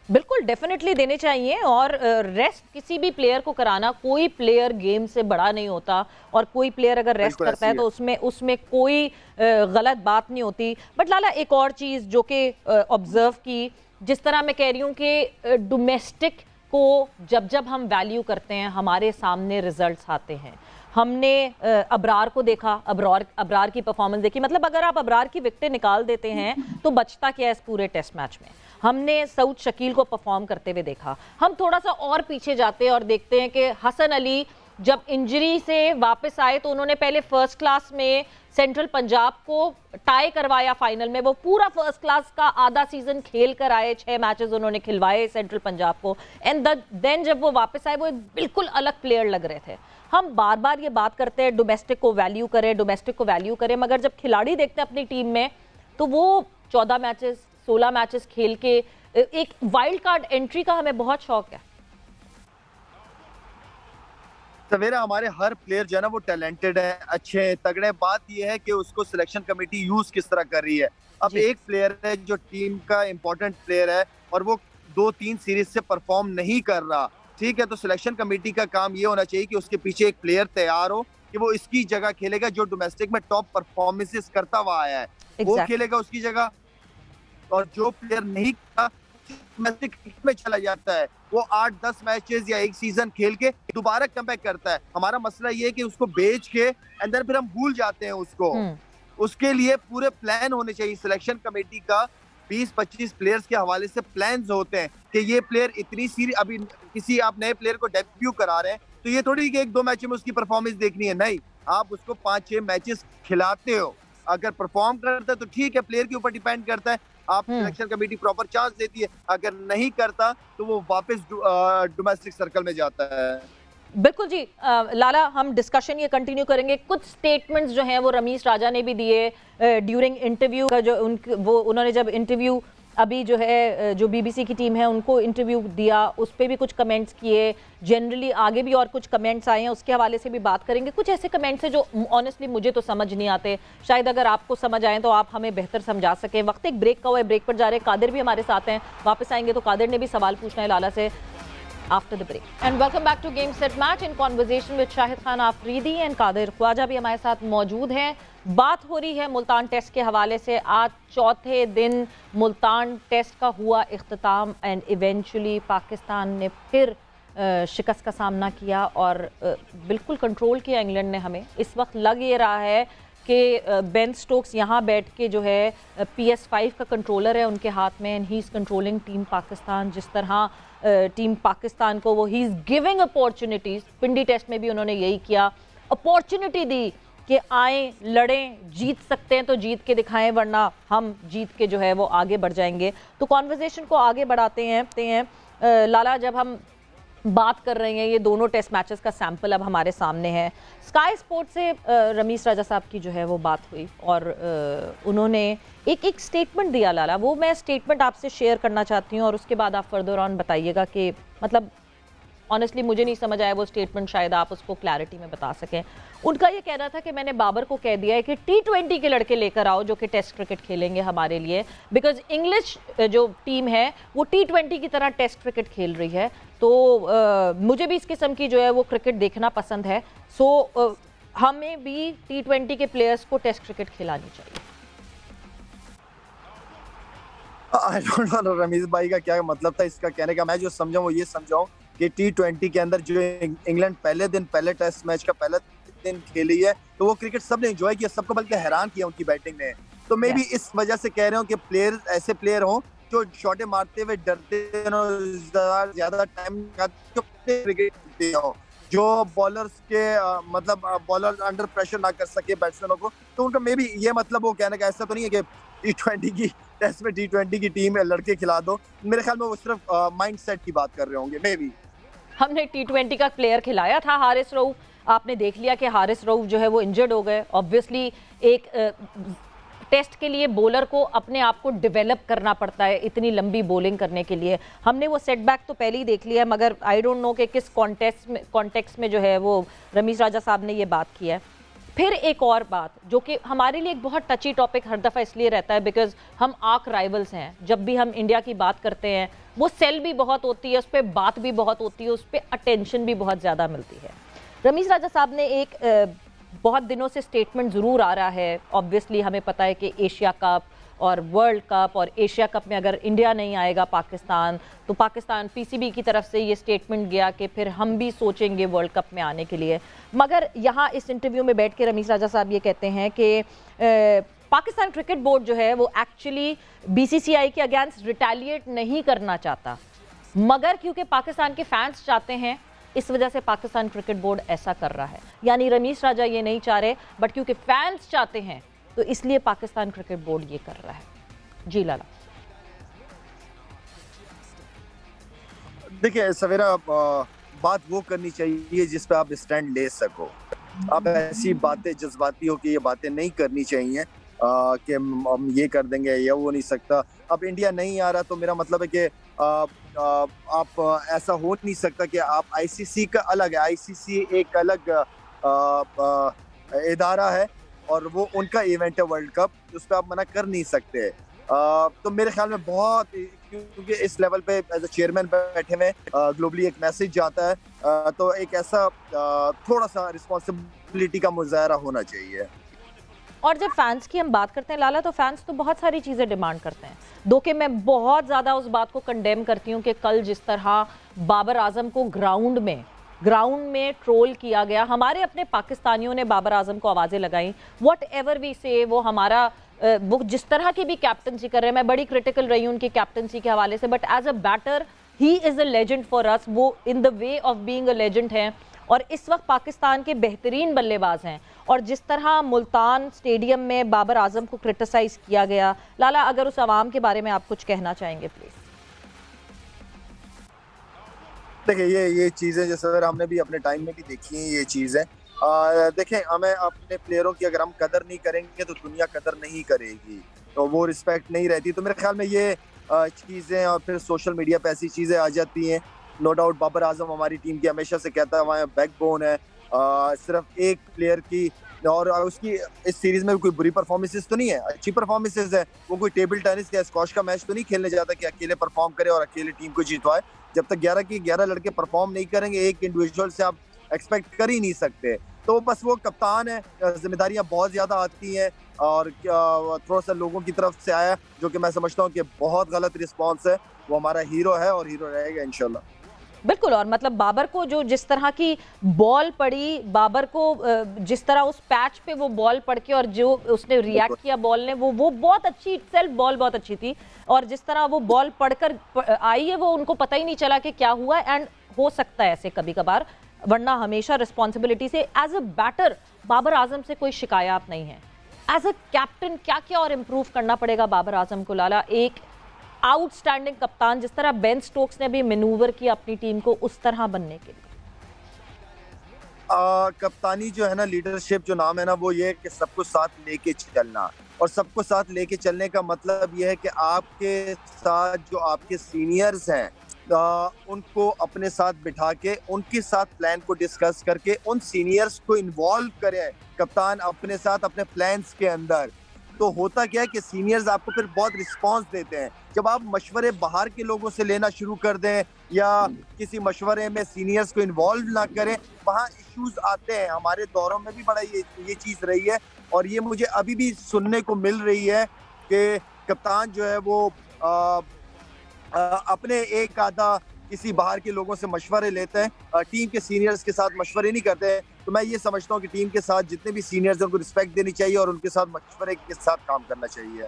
बिल्कुल, डेफिनेटली देने चाहिए। और रेस्ट किसी भी प्लेयर को कराना, कोई प्लेयर गेम से बड़ा नहीं होता और कोई प्लेयर अगर रेस्ट करता है तो उसमें कोई गलत बात नहीं होती। बट लाला, एक और चीज़ जो कि ऑब्जर्व की, जिस तरह मैं कह रही हूँ कि डोमेस्टिक को जब हम वैल्यू करते हैं हमारे सामने रिजल्ट्स आते हैं। हमने अबरार को देखा, अबरार की परफॉर्मेंस देखी। मतलब अगर आप अबरार की विकेटें निकाल देते हैं तो बचता क्या है इस पूरे टेस्ट मैच में? हमने सऊद शकील को परफॉर्म करते हुए देखा। हम थोड़ा सा और पीछे जाते हैं और देखते हैं कि हसन अली जब इंजरी से वापस आए तो उन्होंने पहले फर्स्ट क्लास में सेंट्रल पंजाब को टाई करवाया फाइनल में। वो पूरा फर्स्ट क्लास का आधा सीजन खेल कर आए, 6 मैचेस उन्होंने खिलवाए सेंट्रल पंजाब को। एंड देन जब वो वापस आए वो एक बिल्कुल अलग प्लेयर लग रहे थे। हम बार बार ये बात करते हैं डोमेस्टिक को वैल्यू करें, मगर जब खिलाड़ी देखते हैं अपनी टीम में तो वो 14 मैचेस 16 मैचेस खेल के एक वाइल्ड कार्ड एंट्री का हमें बहुत शौक है। सवेरा, हमारे हर प्लेयर जो है ना वो टैलेंटेड है, अच्छे हैं, तगड़े। बात ये है कि उसको सिलेक्शन कमेटी यूज किस तरह कर रही है। अब एक प्लेयर है जो टीम का इंपॉर्टेंट प्लेयर है और वो 2-3 सीरीज से परफॉर्म नहीं कर रहा, ठीक है, तो सिलेक्शन कमेटी का काम ये होना चाहिए कि उसके पीछे एक प्लेयर तैयार हो कि वो इसकी जगह खेलेगा, जो डोमेस्टिक में टॉप परफॉर्मेंसेस करता हुआ आया है, वो खेलेगा उसकी जगह। और जो प्लेयर नहीं करता डोमेस्टिक क्रिकेट में चला जाता है, वो 8-10 मैचेस या एक सीजन खेल के दोबारा कमबैक करता है। हमारा मसला ये है कि उसको बेच के अंदर फिर हम भूल जाते हैं उसको। उसके लिए पूरे प्लान होने चाहिए सिलेक्शन कमेटी का। 20-25 प्लेयर्स के हवाले से प्लान्स होते हैं कि ये प्लेयर इतनी सीरीज, अभी किसी आप नए प्लेयर को डेब्यू करा रहे हैं तो ये थोड़ी कि 1-2 मैच में उसकी परफॉर्मेंस देखनी है, नहीं, आप उसको 5-6 मैचेस खिलाते हो। अगर परफॉर्म करता है तो ठीक है, प्लेयर के ऊपर डिपेंड करता है, आप सिलेक्शन कमेटी प्रॉपर चांस देती है। अगर नहीं करता तो वो वापस डोमेस्टिक सर्कल में जाता है। बिल्कुल जी। लाला, हम डिस्कशन ये कंटिन्यू करेंगे। कुछ स्टेटमेंट्स जो हैं वो रमीश राजा ने भी दिए ड्यूरिंग इंटरव्यू का, जो उन्होंने जब इंटरव्यू अभी जो है जो बीबीसी की टीम है उनको इंटरव्यू दिया, उस पर भी कुछ कमेंट्स किए। जनरली आगे भी और कुछ कमेंट्स आए हैं, उसके हवाले से भी बात करेंगे। कुछ ऐसे कमेंट्स हैं जो ऑनेस्टली मुझे तो समझ नहीं आते, शायद अगर आपको समझ आए तो आप हमें बेहतर समझा सकें। वक्त एक ब्रेक का हुआ है, ब्रेक पर जा रहे हैं। कादिर भी हमारे साथ हैं, वापस आएंगे तो कादिर ने भी सवाल पूछना है लाला से। after the break. And welcome back to Game Set Match in conversation with Shahid Khan Afridi and Qadir Khwaja भी हमारे साथ मौजूद हैं. बात हो रही है मुल्तान टेस्ट के हवाले से. आज चौथे दिन मुल्तान टेस्ट का हुआ इख्तिताम एंड इवेंचुअली पाकिस्तान ने फिर शिकस्त का सामना किया और बिल्कुल कंट्रोल किया इंग्लैंड ने हमें. इस वक्त लग ये रहा है कि बेन स्टोक्स यहाँ बैठ के जो है PS5 का कंट्रोलर है उनके हाथ में and he is controlling team Pakistan. जिस तरह टीम पाकिस्तान को वो he is giving opportunities. Pindi test में भी उन्होंने यही किया, अपॉर्चुनिटी दी कि आए लड़ें, जीत सकते हैं तो जीत के दिखाएं वरना हम जीत के जो है वो आगे बढ़ जाएंगे. तो कॉन्वर्जेशन को आगे बढ़ाते हैं. लाला, जब हम बात कर रहे हैं, ये दोनों टेस्ट मैचेस का सैंपल अब हमारे सामने है. स्काई स्पोर्ट्स से रमीश राजा साहब की जो है वो बात हुई और उन्होंने एक स्टेटमेंट दिया लाला. वो मैं स्टेटमेंट आपसे शेयर करना चाहती हूँ और उसके बाद आप फर्दर ऑन बताइएगा कि मतलब ऑनेस्टली मुझे नहीं समझ आया वो स्टेटमेंट, शायद आप उसको क्लैरिटी में बता सकें. उनका ये कहना था कि मैंने बाबर को कह दिया है कि T20 के लड़के लेकर आओ जो कि टेस्ट क्रिकेट खेलेंगे हमारे लिए, बिकॉज इंग्लिश जो टीम है वो T20 की तरह टेस्ट क्रिकेट खेल रही है. तो मुझे भी इस किस्म की जो है वो क्रिकेट देखना पसंद है. सो हमें भी T20 के प्लेयर्स को टेस्ट क्रिकेट खिलानी चाहिए. आई डोंट नो रमीज भाई का क्या मतलब था इसका कहने का. मैं जो समझा वो ये समझाऊं कि T20 के अंदर जो इंग्लैंड पहले टेस्ट मैच का पहला दिन खेली है तो वो क्रिकेट सबने एंजॉय किया, सबको बल्कि हैरान किया उनकी बैटिंग ने. तो मैं भी इस वजह से कह रहा हूँ कि प्लेयर ऐसे प्लेयर हों जो शॉटें मारते हुए डरते ज्यादा टाइम क्रिकेट खेलते हों, जो बॉलर्स के मतलब बॉलर अंडर प्रेशर ना कर सके बैट्समैनों को. तो उनका मे भी ये मतलब वो कहने का ऐसा तो नहीं है कि T20 की टेस्ट में T20 की टीम लड़के खिला दो. मेरे ख्याल में वो सिर्फ माइंड सेट की बात कर रहे होंगे. मे भी हमने T20 का प्लेयर खिलाया था हारिस रऊफ. आपने देख लिया कि हारिस रऊफ जो है वो इंजर्ड हो गए. ऑब्वियसली एक टेस्ट के लिए बॉलर को अपने आप को डेवलप करना पड़ता है इतनी लंबी बॉलिंग करने के लिए. हमने वो सेटबैक तो पहले ही देख लिया, मगर आई डोंट नो कि किस कॉन्टेक्स्ट में जो है वो रमीश राजा साहब ने ये बात की है. फिर एक और बात जो कि हमारे लिए एक बहुत टची टॉपिक हर दफ़ा इसलिए रहता है बिकॉज हम आर्क राइवल्स हैं. जब भी हम इंडिया की बात करते हैं वो सेल भी बहुत होती है, उस पर बात भी बहुत होती है, उस पर अटेंशन भी बहुत ज़्यादा मिलती है. रमीश राजा साहब ने एक बहुत दिनों से स्टेटमेंट ज़रूर आ रहा है. ऑब्वियसली हमें पता है कि एशिया कप और वर्ल्ड कप और एशिया कप में अगर इंडिया नहीं आएगा पाकिस्तान तो पाकिस्तान PCB की तरफ से ये स्टेटमेंट गया कि फिर हम भी सोचेंगे वर्ल्ड कप में आने के लिए. मगर यहाँ इस इंटरव्यू में बैठ के रमीश राजा साहब ये कहते हैं कि पाकिस्तान क्रिकेट बोर्ड जो है वो एक्चुअली BCCI के अगेंस्ट रिटेलिएट नहीं करना चाहता, मगर क्योंकि पाकिस्तान के फैंस चाहते हैं इस वजह से पाकिस्तान क्रिकेट बोर्ड ऐसा कर रहा है. यानी रमीश राजा ये नहीं चाह रहे बट क्योंकि फैंस चाहते हैं तो इसलिए पाकिस्तान क्रिकेट बोर्ड ये कर रहा है. जी लाला. देखिए सवेरा, बात वो करनी चाहिए जिस पे आप स्टैंड ले सको. अब ऐसी बातें जज्बाती हो कि ये बातें नहीं करनी चाहिए कि हम ये कर देंगे या वो नहीं सकता. अब इंडिया नहीं आ रहा तो मेरा मतलब है कि आप ऐसा हो नहीं सकता कि आप ICC का अलग है. ICC एक अलग इदारा है और वो उनका इवेंट है वर्ल्ड कप, उस पर आप मना कर नहीं सकते. तो मेरे ख्याल में बहुत, क्योंकि इस लेवल पे एज अ चेयरमैन बैठे हुए ग्लोबली एक मैसेज जाता है, तो एक ऐसा थोड़ा सा रिस्पॉन्सिबिलिटी का मुजाहरा होना चाहिए. और जब फैंस की हम बात करते हैं लाला तो फैंस तो बहुत सारी चीज़ें डिमांड करते हैं. दो कि मैं बहुत ज़्यादा उस बात को कंडेम करती हूँ कि कल जिस तरह बाबर आजम को ग्राउंड में ट्रोल किया गया, हमारे अपने पाकिस्तानियों ने बाबर आजम को आवाज़ें लगाई. वट एवर वी से वो हमारा वो जिस तरह की भी कैप्टनसी कर रहे हैं, मैं बड़ी क्रिटिकल रही हूँ उनकी कैप्टनसी के हवाले से, but as a batter he is a legend for us. वो in the way of being a legend हैं और इस वक्त पाकिस्तान के बेहतरीन बल्लेबाज हैं. और जिस तरह मुल्तान स्टेडियम में बाबर आजम को क्रिटिसाइज किया गया, लाला अगर उस आवाम के बारे में आप कुछ कहना चाहेंगे प्लीज. देखिए ये चीज़ें जैसे हमने भी अपने टाइम में भी देखी हैं ये चीज़ें. देखें, हमें अपने प्लेयरों की अगर हम कदर नहीं करेंगे तो दुनिया कदर नहीं करेगी, तो वो रिस्पेक्ट नहीं रहती. तो मेरे ख्याल में ये चीज़ें और फिर सोशल मीडिया पे ऐसी चीज़ें आ जाती हैं. नो डाउट बाबर आजम हमारी टीम की हमेशा से कहता है वहाँ बैकबोन है. सिर्फ एक प्लेयर की और उसकी इस सीरीज में कोई बुरी परफॉर्मेंसेस तो नहीं है, अच्छी परफॉर्मेंसेस है। वो कोई टेबल टेनिस या स्क्वॉश का मैच तो नहीं खेलने जाता कि अकेले परफॉर्म करे और अकेले टीम को जितवाए। जब तक 11 की 11 लड़के परफॉर्म नहीं करेंगे, एक इंडिविजुअल से आप एक्सपेक्ट कर ही नहीं सकते। तो बस वो कप्तान है, जिम्मेदारियां बहुत ज्यादा आती हैं और थोड़ा सा लोगों की तरफ से आया, जो कि मैं समझता हूँ कि बहुत गलत रिस्पॉन्स है। वो हमारा हीरो है और हीरो रहेगा इंशाल्लाह। बिल्कुल। और मतलब बाबर को जो जिस तरह की बॉल पड़ी, बाबर को जिस तरह उस पैच पे वो बॉल पड़ के और जो उसने रिएक्ट किया बॉल ने, वो बहुत अच्छी, इटसेल्फ बॉल बहुत अच्छी थी। और जिस तरह वो बॉल पड़कर आई है, वो उनको पता ही नहीं चला कि क्या हुआ। एंड हो सकता है ऐसे कभी कभार, वरना हमेशा रिस्पॉन्सिबिलिटी से as a batter Babar Azam से कोई शिकायत नहीं है। एज अ कैप्टन क्या क्या और इम्प्रूव करना पड़ेगा बाबर आजम को लाला, एक आउटस्टैंडिंग कप्तान जिस तरह बेन स्टोक्स ने भी मैनूवर किया अपनी टीम को, उस तरह बनने के लिए? कप्तानी जो है ना, लीडरशिप जो नाम है ना, वो ये है कि सबको साथ लेके चलना। और सबको साथ लेके चलने का मतलब ये है कि आपके साथ जो आपके सीनियर्स हैं, उनको अपने साथ बिठा के उनके साथ प्लान को डिस्कस करके उन सीनियर्स को इन्वॉल्व करें कप्तान अपने साथ अपने प्लान्स के अंदर। तो होता क्या है कि सीनियर्स आपको फिर बहुत रिस्पांस देते हैं। जब आप मशवरे बाहर के लोगों से लेना शुरू कर दें या किसी मशवरे में सीनियर्स को इन्वॉल्व ना करें, वहाँ इश्यूज आते हैं। हमारे दौरों में भी बड़ा ये चीज़ रही है और ये मुझे अभी भी सुनने को मिल रही है कि कप्तान जो है वो अपने एक आधा किसी बाहर के लोगों से मशवरे लेते हैं, टीम के सीनियर्स के साथ मशवरे नहीं करते हैं। तो मैं ये समझता हूँ कि टीम के साथ जितने भी सीनियर्स हैं उनको रिस्पेक्ट देनी चाहिए और उनके साथ मशवरे के साथ काम करना चाहिए।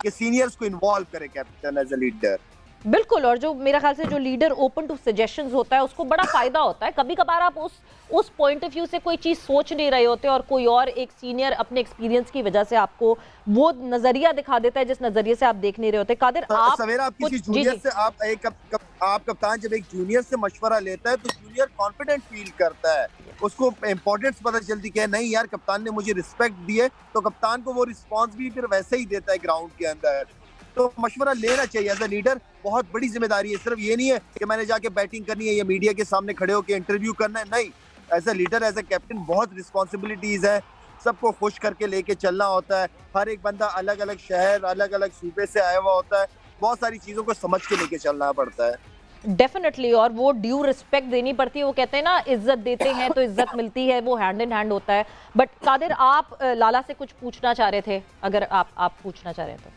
कि सीनियर्स को इन्वॉल्व करे कैप्टन एज अ लीडर। बिल्कुल। और जो मेरा ख्याल से जो लीडर ओपन टू सजेशंस होता है, उसको बड़ा फायदा होता है। कभी कभार आप उस पॉइंट ऑफ व्यू से कोई चीज सोच नहीं रहे होते और कोई और एक सीनियर अपने एक्सपीरियंस की वजह से आपको वो नजरिया दिखा देता है जिस नजरिए से आप देख नहीं रहे होते। कादिर, आप सवेरा आप किसी जूनियर से आप कप्तान जब एक जूनियर से मशवरा लेता है तो जूनियर कॉन्फिडेंट फील करता है, उसको इंपॉर्टेंस पता चलती है नहीं यार कप्तान ने मुझे रिस्पेक्ट दी है, तो कप्तान को वो रिस्पॉन्स भी फिर वैसे ही देता है ग्राउंड के अंदर। तो मशवरा लेना चाहिए एज अ लीडर, बहुत बड़ी जिम्मेदारी है। सिर्फ ये नहीं है कि मैंने जाके बैटिंग करनी है या मीडिया के सामने खड़े होकर इंटरव्यू करना है, नहीं। As a leader, as a captain बहुत रिस्पॉन्सिबिलिटीज है, सबको खुश करके लेके चलना होता है। हर एक बंदा अलग अलग शहर, अलग अलग सूबे से आया हुआ होता है, बहुत सारी चीजों को समझ के लेके चलना पड़ता है। डेफिनेटली। और वो ड्यू रिस्पेक्ट देनी पड़ती है। वो कहते हैं ना, इज्जत देते हैं तो इज्जत मिलती है, वो हैंड इन हैंड होता है। बट कादिर, आप लाला से कुछ पूछना चाह रहे थे, अगर आप पूछना चाह रहे हैं तो।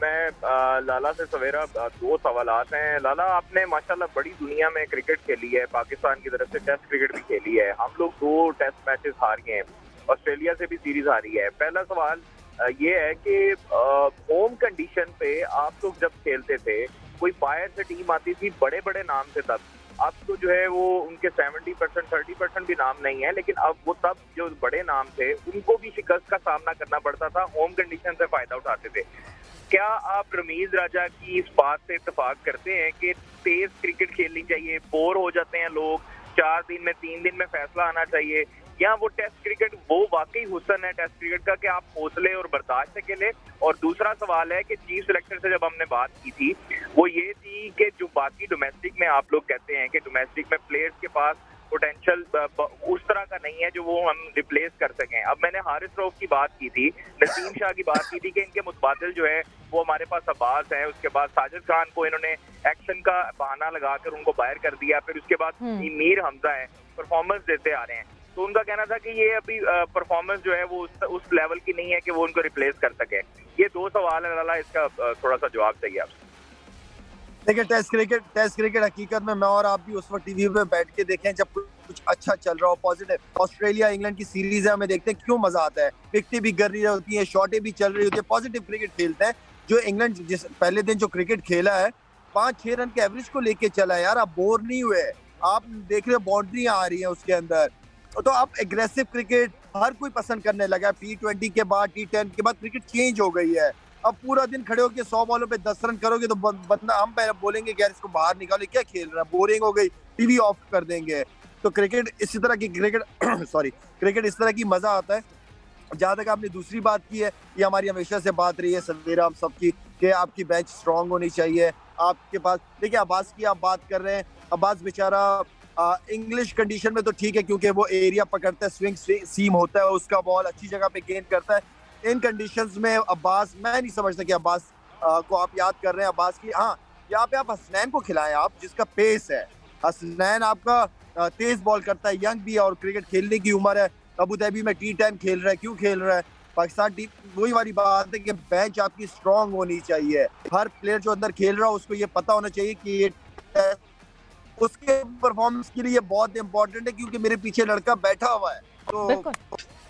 मैं लाला से सवेरा दो सवालात हैं। लाला, आपने माशाल्लाह बड़ी दुनिया में क्रिकेट खेली है, पाकिस्तान की तरफ से टेस्ट क्रिकेट भी खेली है। हम लोग 2 टेस्ट मैचेस हारे हैं, ऑस्ट्रेलिया से भी सीरीज हारी है। पहला सवाल ये है कि होम कंडीशन पे आप लोग जब खेलते थे, कोई बाहर से टीम आती थी, बड़े बड़े नाम थे तब, अब तो जो है वो उनके 70% 30% भी नाम नहीं है, लेकिन अब वो तब जो बड़े नाम थे उनको भी शिकस्त का सामना करना पड़ता था, होम कंडीशन से फायदा उठाते थे। क्या आप रमीज राजा की इस बात से इत्तेफाक करते हैं कि तेज क्रिकेट खेलनी चाहिए, बोर हो जाते हैं लोग, 4 दिन में 3 दिन में फैसला आना चाहिए, या वो टेस्ट क्रिकेट वो वाकई हुस्न है टेस्ट क्रिकेट का कि आप हौसले और बर्दाश्त से खेले? और दूसरा सवाल है कि चीफ सिलेक्टर से जब हमने बात की थी, वो ये थी कि जो बाकी डोमेस्टिक में आप लोग कहते हैं कि डोमेस्टिक में प्लेयर्स के पास पोटेंशियल उस तरह का नहीं है जो वो हम रिप्लेस कर सकें। अब मैंने हारिस रऊफ की बात की थी, नसीम शाह की बात की थी कि इनके मुतबादिल जो है वो हमारे पास अब्बास है, उसके बाद साजिद खान को इन्होंने एक्शन का बहाना लगाकर उनको बाहर कर दिया, फिर उसके बाद मीर हमजा है, परफॉर्मेंस देते आ रहे हैं। तो उनका कहना था कि ये अभी परफॉर्मेंस जो है वो उस लेवल की नहीं है कि वो उनको रिप्लेस कर सके। ये 2 सवाल है लाला, इसका थोड़ा सा जवाब चाहिए आपसे। देखिए, टेस्ट क्रिकेट हकीकत में मैं और आप भी उस वक्त टीवी पे बैठ के देखें जब कुछ अच्छा चल रहा हो, पॉजिटिव। ऑस्ट्रेलिया इंग्लैंड की सीरीज है, हमें देखते हैं क्यों मजा आता है, विकेटें भी गिर रही होती हैं, शॉटें भी चल रही होती है, पॉजिटिव क्रिकेट खेलते हैं। जो इंग्लैंड जिस पहले दिन जो क्रिकेट खेला है, 5-6 रन के एवरेज को लेके चला है यार, आप बोर नहीं हुए। आप देख रहे हो बाउंड्रियां आ रही हैं उसके अंदर, तो आप एग्रेसिव क्रिकेट हर कोई पसंद करने लगा। T20 के बाद, T10 के बाद क्रिकेट चेंज हो गई है। अब पूरा दिन खड़े होकर 100 बॉलों पे 10 रन करोगे तो बंदा, हम पहले बोलेंगे कि यार इसको बाहर निकालो, क्या खेल रहा है, बोरिंग हो गई, टीवी ऑफ कर देंगे। तो क्रिकेट इसी तरह की क्रिकेट इस तरह की मजा आता है। जहां तक आपने दूसरी बात की है, ये हमारी हमेशा से बात रही है सवेरा हम सबकी, कि आपकी बेंच स्ट्रांग होनी चाहिए। आपके पास देखिए, अब्बास की आप बात कर रहे हैं, अब्बास बेचारा इंग्लिश कंडीशन में तो ठीक है क्योंकि वो एरिया पकड़ता है, स्विंग सीम होता है, उसका बॉल अच्छी जगह पे गेन करता है। इन कंडीशंस में अब्बास, मैं नहीं समझता कि अब्बास को आप याद कर रहे हैं अब्बास की। हाँ, यहाँ पे आप हसनैन को खिलाएं, आप जिसका पेस है। हसनैन आपका तेज बॉल करता है, यंग भी है और क्रिकेट खेलने की उम्र है। अबू धाबी में T10 खेल रहा है, क्यों खेल रहा है? पाकिस्तान टीम, वही वाली बात है कि बेंच आपकी स्ट्रांग होनी चाहिए। हर प्लेयर जो अंदर खेल रहा है उसको ये पता होना चाहिए कि ये उसके परफॉर्मेंस के लिए बहुत इंपॉर्टेंट है क्योंकि मेरे पीछे लड़का बैठा हुआ है। तो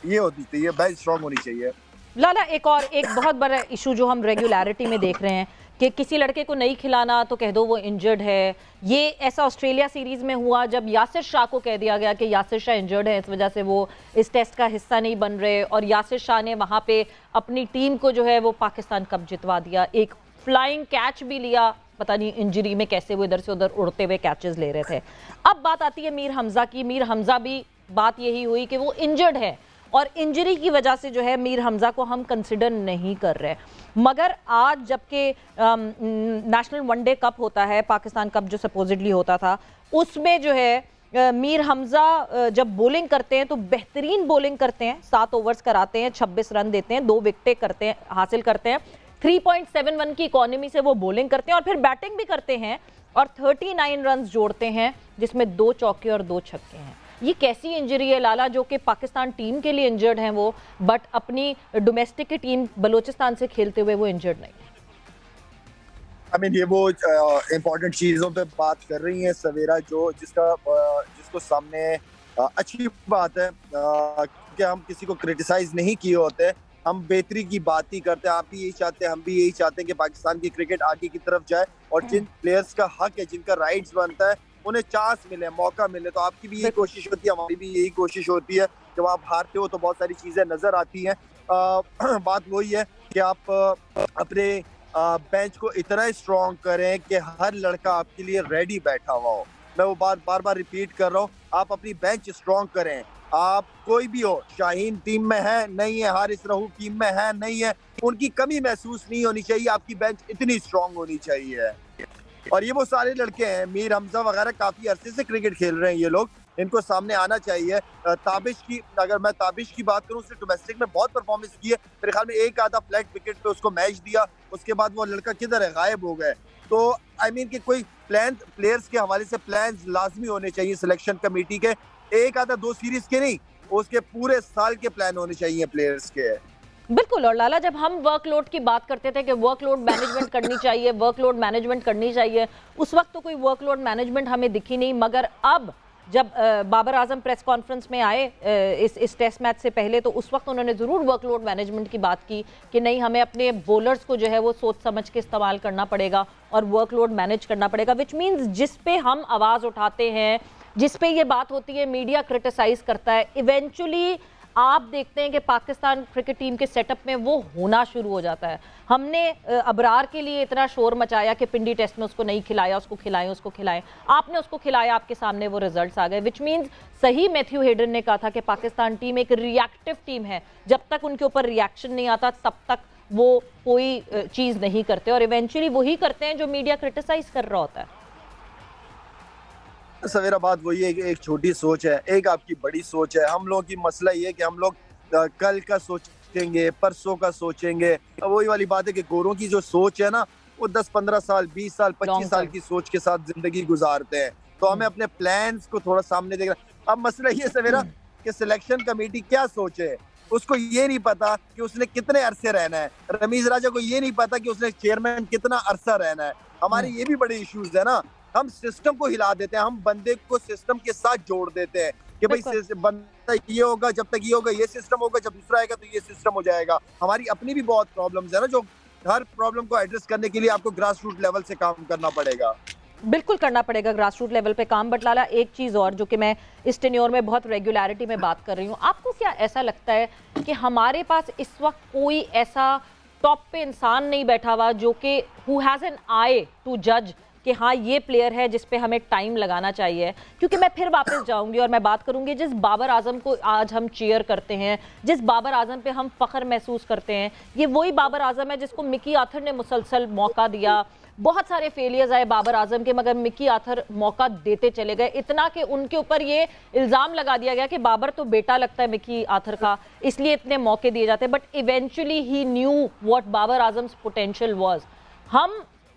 ये होती चाहिए, बेंच स्ट्रांग होनी चाहिए। लाला, एक बहुत बड़ा इशू जो हम रेगुलरिटी में देख रहे हैं कि किसी लड़के को नहीं खिलाना तो कह दो वो इंजर्ड है। ये ऐसा ऑस्ट्रेलिया सीरीज में हुआ जब यासिर शाह को कह दिया गया कि यासिर शाह इंजर्ड है, इस वजह से वो इस टेस्ट का हिस्सा नहीं बन रहे, और यासिर शाह ने वहाँ पे अपनी टीम को जो है वो पाकिस्तान कप जितवा दिया। एक फ्लाइंग कैच भी लिया, पता नहीं इंजरी में कैसे वो इधर से उधर उड़ते हुए कैचेस ले रहे थे। अब बात आती है मीर हमजा की। मीर हमजा भी बात यही हुई कि वो इंजर्ड है और इंजरी की वजह से जो है मीर हमजा को हम कंसिडर नहीं कर रहे। मगर आज जबकि नेशनल वनडे कप होता है, पाकिस्तान कप जो सपोजिटली होता था, उसमें जो है मीर हमजा जब बॉलिंग करते हैं तो बेहतरीन बॉलिंग करते हैं। 7 ओवर्स कराते हैं, 26 रन देते हैं, 2 विकेटें हासिल करते हैं। 3.71 की इकोनॉमी से वो बॉलिंग करते हैं और फिर बैटिंग भी करते हैं और 39 रन जोड़ते हैं, जिसमें 2 चौके और 2 छक्के हैं। ये कैसी इंजरी है लाला, जो कि पाकिस्तान टीम के लिए इंजर्ड हैं वो, बट अपनी डोमेस्टिक की टीम बलोचिस्तान से खेलते हुए वो इंजर्ड नहीं है? ये वो इम्पोर्टेंट चीज़ों पे बात कर रही हैं सवेरा, जिसको सामने अच्छी बात है कि हम किसी को क्रिटिसाइज नहीं किए होते, हम बेहतरी की बात ही करते हैं। आप भी यही चाहते हैं, हम भी यही चाहते हैं कि पाकिस्तान की क्रिकेट आगे की तरफ जाए और जिन प्लेयर्स का हक है, जिनका राइट्स बनता है, उन्हें चांस मिले, मौका मिले। तो आपकी भी यही कोशिश होती है, हमारी भी यही कोशिश होती है। जब आप हारते हो तो बहुत सारी चीज़ें नज़र आती हैं। बात वही है कि आप अपने बेंच को इतना स्ट्रॉन्ग करें कि हर लड़का आपके लिए रेडी बैठा हुआ हो। मैं वो बार बार रिपीट कर रहा हूँ, आप अपनी बेंच स्ट्रॉन्ग करें। आप कोई भी हो, शाहीन टीम में है नहीं है, हारिस रहूफ टीम में है नहीं है, उनकी कमी महसूस नहीं होनी चाहिए। आपकी बेंच इतनी स्ट्रॉन्ग होनी चाहिए। और ये वो सारे लड़के हैं, मीर हमजा वगैरह काफी अरसे से क्रिकेट खेल रहे हैं ये लोग, इनको सामने आना चाहिए। ताबिश की, अगर मैं ताबिश की बात करूं, उसने डोमेस्टिक में बहुत परफॉर्मेंस की है। मेरे ख्याल में एक आधा फ्लैट विकेट पे उसको मैच दिया, उसके बाद वो लड़का किधर है, गायब हो गए। तो कि कोई प्लान, प्लेयर्स के हवाले से प्लान लाजमी होने चाहिए सिलेक्शन कमेटी के, एक आधा 2 सीरीज के नहीं, उसके पूरे साल के प्लान होने चाहिए प्लेयर्स के। बिल्कुल। और लाला, जब हम वर्कलोड की बात करते थे कि वर्कलोड मैनेजमेंट करनी चाहिए, वर्कलोड मैनेजमेंट करनी चाहिए, उस वक्त तो कोई वर्कलोड मैनेजमेंट हमें दिखी नहीं। मगर अब जब बाबर आजम प्रेस कॉन्फ्रेंस में आए इस टेस्ट मैच से पहले, तो उस वक्त उन्होंने ज़रूर वर्कलोड मैनेजमेंट की बात की कि नहीं, हमें अपने बॉलर्स को जो है वो सोच समझ के इस्तेमाल करना पड़ेगा और वर्कलोड मैनेज करना पड़ेगा। विच मीन्स जिस पे हम आवाज़ उठाते हैं, जिस पे ये बात होती है, मीडिया क्रिटिसाइज करता है, इवेंचुअली आप देखते हैं कि पाकिस्तान क्रिकेट टीम के सेटअप में वो होना शुरू हो जाता है। हमने अबरार के लिए इतना शोर मचाया कि पिंडी टेस्ट में उसको नहीं खिलाया, उसको खिलाएं। आपने उसको खिलाया, आपके सामने वो रिजल्ट्स आ गए। विच मीन्स सही मैथ्यू हेडन ने कहा था कि पाकिस्तान टीम एक रिएक्टिव टीम है, जब तक उनके ऊपर रिएक्शन नहीं आता तब तक वो कोई चीज़ नहीं करते, और इवेंचुअली वही करते हैं जो मीडिया क्रिटिसाइज कर रहा होता है। सवेरा, बात वही है कि एक छोटी सोच है, एक आपकी बड़ी सोच है। हम लोगों की मसला ये है कि हम लोग कल का सोचेंगे, परसों का सोचेंगे। वही वाली बात है कि गोरों की जो सोच है ना, वो 10-15 साल, 20 साल, 25 साल की सोच के साथ जिंदगी गुजारते हैं। तो हमें अपने प्लान्स को थोड़ा सामने देखना। अब मसला ये सवेरा कि सिलेक्शन कमेटी क्या सोचे, उसको ये नहीं पता कि उसने कितने अरसे रहना है। रमीज राजा को ये नहीं पता कि उसने चेयरमैन कितना अरसा रहना है। हमारे ये भी बड़े इश्यूज है ना, हम सिस्टम को हिला देते हैं, हम बंदे को सिस्टम के साथ जोड़ देते हैं कि भाई बंदा ये होगा, जब तक ये होगा ये सिस्टम होगा, जब दूसरा आएगा तो ये सिस्टम हो जाएगा। हमारी अपनी भी बहुत प्रॉब्लम्स है ना, जो हर प्रॉब्लम को एड्रेस करने के लिए आपको ग्रास रूट लेवल से काम करना पड़ेगा। बिल्कुल करना पड़ेगा ग्रास रूट लेवल पे काम। बट लाला, एक चीज़ और जो कि मैं इस टेन्योर में बहुत रेगुलरिटी में बात कर रही हूँ, आपको क्या ऐसा लगता है कि हमारे पास इस वक्त कोई ऐसा टॉप पे इंसान नहीं बैठा हुआ जो कि who has an eye to जज कि हाँ ये प्लेयर है जिस पे हमें टाइम लगाना चाहिए? क्योंकि मैं फिर वापस जाऊंगी और मैं बात करूंगी जिस बाबर आजम को आज हम चीयर करते हैं, जिस बाबर आजम पे हम फख्र महसूस करते हैं, ये वही बाबर आजम है जिसको मिकी आर्थर ने मुसलसल मौका दिया, बहुत सारे फेलियर्स आए बाबर आजम के, मगर मिकी आर्थर मौका देते चले गए, इतना कि उनके ऊपर ये इल्जाम लगा दिया गया कि बाबर तो बेटा लगता है मिकी आर्थर का, इसलिए इतने मौके दिए जाते हैं। But eventually he knew what Babar Azam's potential was.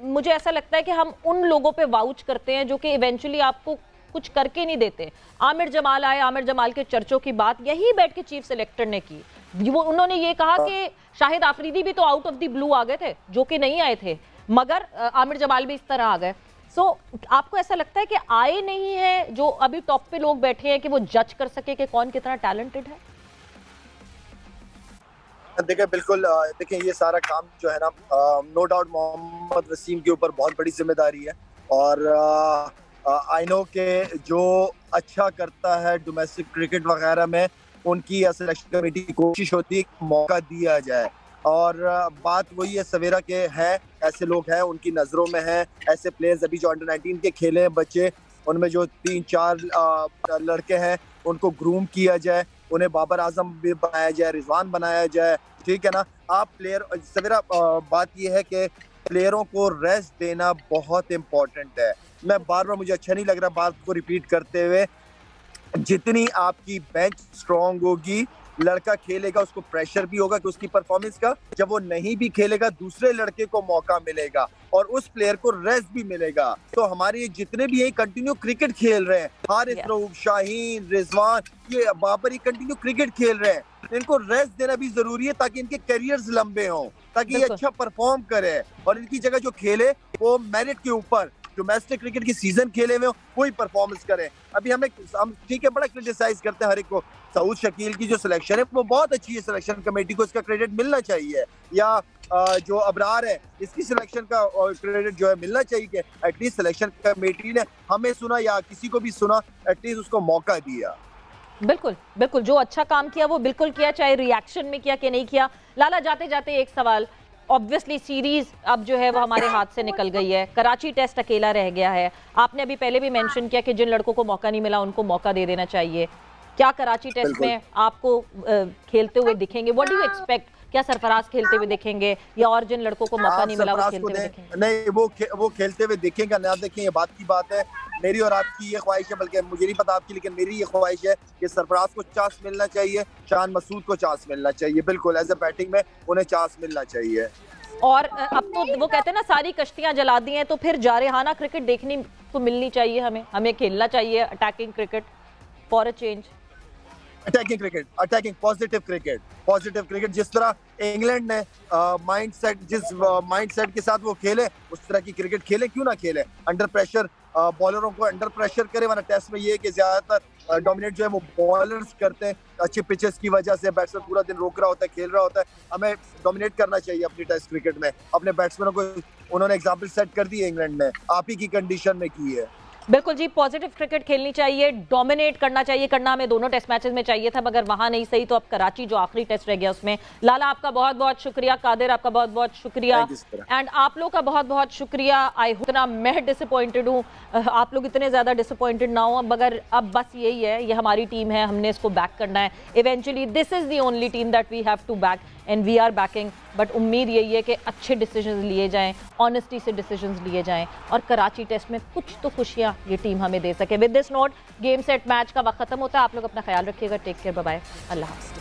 मुझे ऐसा लगता है कि हम उन लोगों पे वाउच करते हैं जो कि इवेंचुअली आपको कुछ करके नहीं देते। आमिर जमाल आए, आमिर जमाल के चर्चों की बात यही बैठ के चीफ सिलेक्टर ने की। वो उन्होंने ये कहा कि शाहिद आफरीदी भी तो आउट ऑफ द ब्लू आ गए थे, जो कि नहीं आए थे, मगर आमिर जमाल भी इस तरह आ गए। सो आपको ऐसा लगता है कि आए नहीं है जो अभी टॉप पे लोग बैठे हैं कि वो जज कर सके कि कौन कितना टैलेंटेड है? देखिए बिल्कुल, देखिए ये सारा काम जो है ना, नो डाउट मोहम्मद वसीम के ऊपर बहुत बड़ी जिम्मेदारी है। और आई नो के जो अच्छा करता है डोमेस्टिक क्रिकेट वगैरह में, उनकी सिलेक्शन कमेटी की कोशिश होती है कि मौका दिया जाए। और बात वही है सवेरा के हैं, ऐसे लोग हैं उनकी नज़रों में हैं, ऐसे प्लेयर्स अभी जो अंडर 19 के खेले हैं बच्चे, उनमें जो 3-4 लड़के हैं उनको ग्रूम किया जाए, उन्हें बाबर आजम भी बनाया जाए, रिजवान बनाया जाए, ठीक है ना। आप प्लेयर सवेरा, बात यह है कि प्लेयरों को रेस्ट देना बहुत इम्पोर्टेंट है। मैं बार बार, मुझे अच्छा नहीं लग रहा बात को रिपीट करते हुए, जितनी आपकी बेंच स्ट्रांग होगी, लड़का खेलेगा उसको प्रेशर भी होगा कि उसकी परफॉर्मेंस का, जब वो नहीं भी खेलेगा दूसरे लड़के को मौका मिलेगा और उस प्लेयर को रेस्ट भी मिलेगा। तो हमारे जितने भी यही कंटिन्यू क्रिकेट खेल रहे हैं, हारिस रऊफ, शाहीन, रिजवान, ये बाबर, ये कंटिन्यू क्रिकेट खेल रहे हैं, इनको रेस्ट देना भी जरूरी है ताकि इनके करियर्स लंबे हों, ताकि ये अच्छा परफॉर्म करे और इनकी जगह जो खेले वो मेरिट के ऊपर डोमेस्टिक क्रिकेट की सीजन खेले हुए कोई परफॉर्मेंस करे। अभी हम ठीक है बड़ा क्रिटिसाइज करते हैं हर एक को, सऊद शकील की जो सिलेक्शन है वो बहुत अच्छी है, सिलेक्शन कमेटी को इसका क्रेडिट मिलना चाहिए, या जो अबरार है इसकी सिलेक्शन का क्रेडिट जो है मिलना चाहिए कि एटलीस्ट सिलेक्शन कमेटी ने हमें सुना या किसी को भी सुना, एटलीस्ट उसको मौका दिया। बिल्कुल बिल्कुल, जो अच्छा काम किया वो बिल्कुल किया, चाहे रिएक्शन में किया कि नहीं किया। लाला, जाते जाते एक सवाल, ऑब्वियसली सीरीज अब जो है वो हमारे हाथ से निकल गई है, कराची टेस्ट अकेला रह गया है। आपने अभी पहले भी मेंशन किया कि जिन लड़कों को मौका नहीं मिला उनको मौका दे देना चाहिए। क्या कराची टेस्ट में आपको खेलते हुए दिखेंगे? What do you expect? क्या सरफराज खेलते हुए दिखेंगे या और जिन लड़कों को मौका नहीं मिला वो खेलते हुए दिखेंगे? नहीं, वो खेलते हुए दिखेंगे ना देखें, ये बात की बात है। मेरी और आपकी ये ख्वाहिश है, बल्कि मुझे नहीं पता आपकी, लेकिन मेरी ये ख्वाहिश है कि सरफराज को चांस मिलना चाहिए, शान मसूद को चांस मिलना चाहिए, बिल्कुल एज ए बैटिंग में उन्हें चांस मिलना चाहिए। और अब तो वो कहते हैं ना सारी कश्तियां जला दी हैं, तो फिर जारहाना क्रिकेट देखनी तो मिलनी चाहिए, हमें खेलना चाहिए attacking cricket for a change. Attacking cricket, attacking positive cricket, जिस तरह इंग्लैंड ने जिस माइंडसेट के साथ वो खेले उस तरह की क्रिकेट खेले, क्यों ना खेले, अंडर प्रेशर बॉलरों को अंडर प्रेशर करे। वरना टेस्ट में ये है कि ज्यादातर डोमिनेट जो है वो बॉलर्स करते हैं, अच्छे पिचेस की वजह से बैट्समैन पूरा दिन रोक रहा होता है, खेल रहा होता है। हमें डोमिनेट करना चाहिए अपनी टेस्ट क्रिकेट में, अपने बैट्समैनों को उन्होंने एग्जाम्पल सेट कर दी है इंग्लैंड ने, आप ही की कंडीशन में की है। बिल्कुल जी, पॉजिटिव क्रिकेट खेलनी चाहिए, डोमिनेट करना चाहिए, करना हमें दोनों टेस्ट मैचेस में चाहिए था, मगर वहां नहीं सही, तो अब कराची जो आखिरी टेस्ट रह गया उसमें। लाला आपका बहुत बहुत शुक्रिया, कादिर आपका बहुत बहुत शुक्रिया, एंड आप लोग का बहुत बहुत शुक्रिया। आई होप इतना मैं डिसअपॉइंटेड हूँ, आप लोग इतने ज्यादा डिसअपॉइंटेड ना हो, मगर अब बस यही है, ये हमारी टीम है, हमने इसको बैक करना है। Eventually this is the only team that we have to back and we are backing. But उम्मीद यही है कि अच्छे डिसीजंस लिए जाएं, ऑनेस्टी से डिसीजंस लिए जाएं और कराची टेस्ट में कुछ तो खुशियां ये टीम हमें दे सके। With this note, game set match का वक्त खत्म होता है। आप लोग अपना ख्याल रखिएगा, टेक केयर, बाय बाय, अल्लाह हाफ़िज़।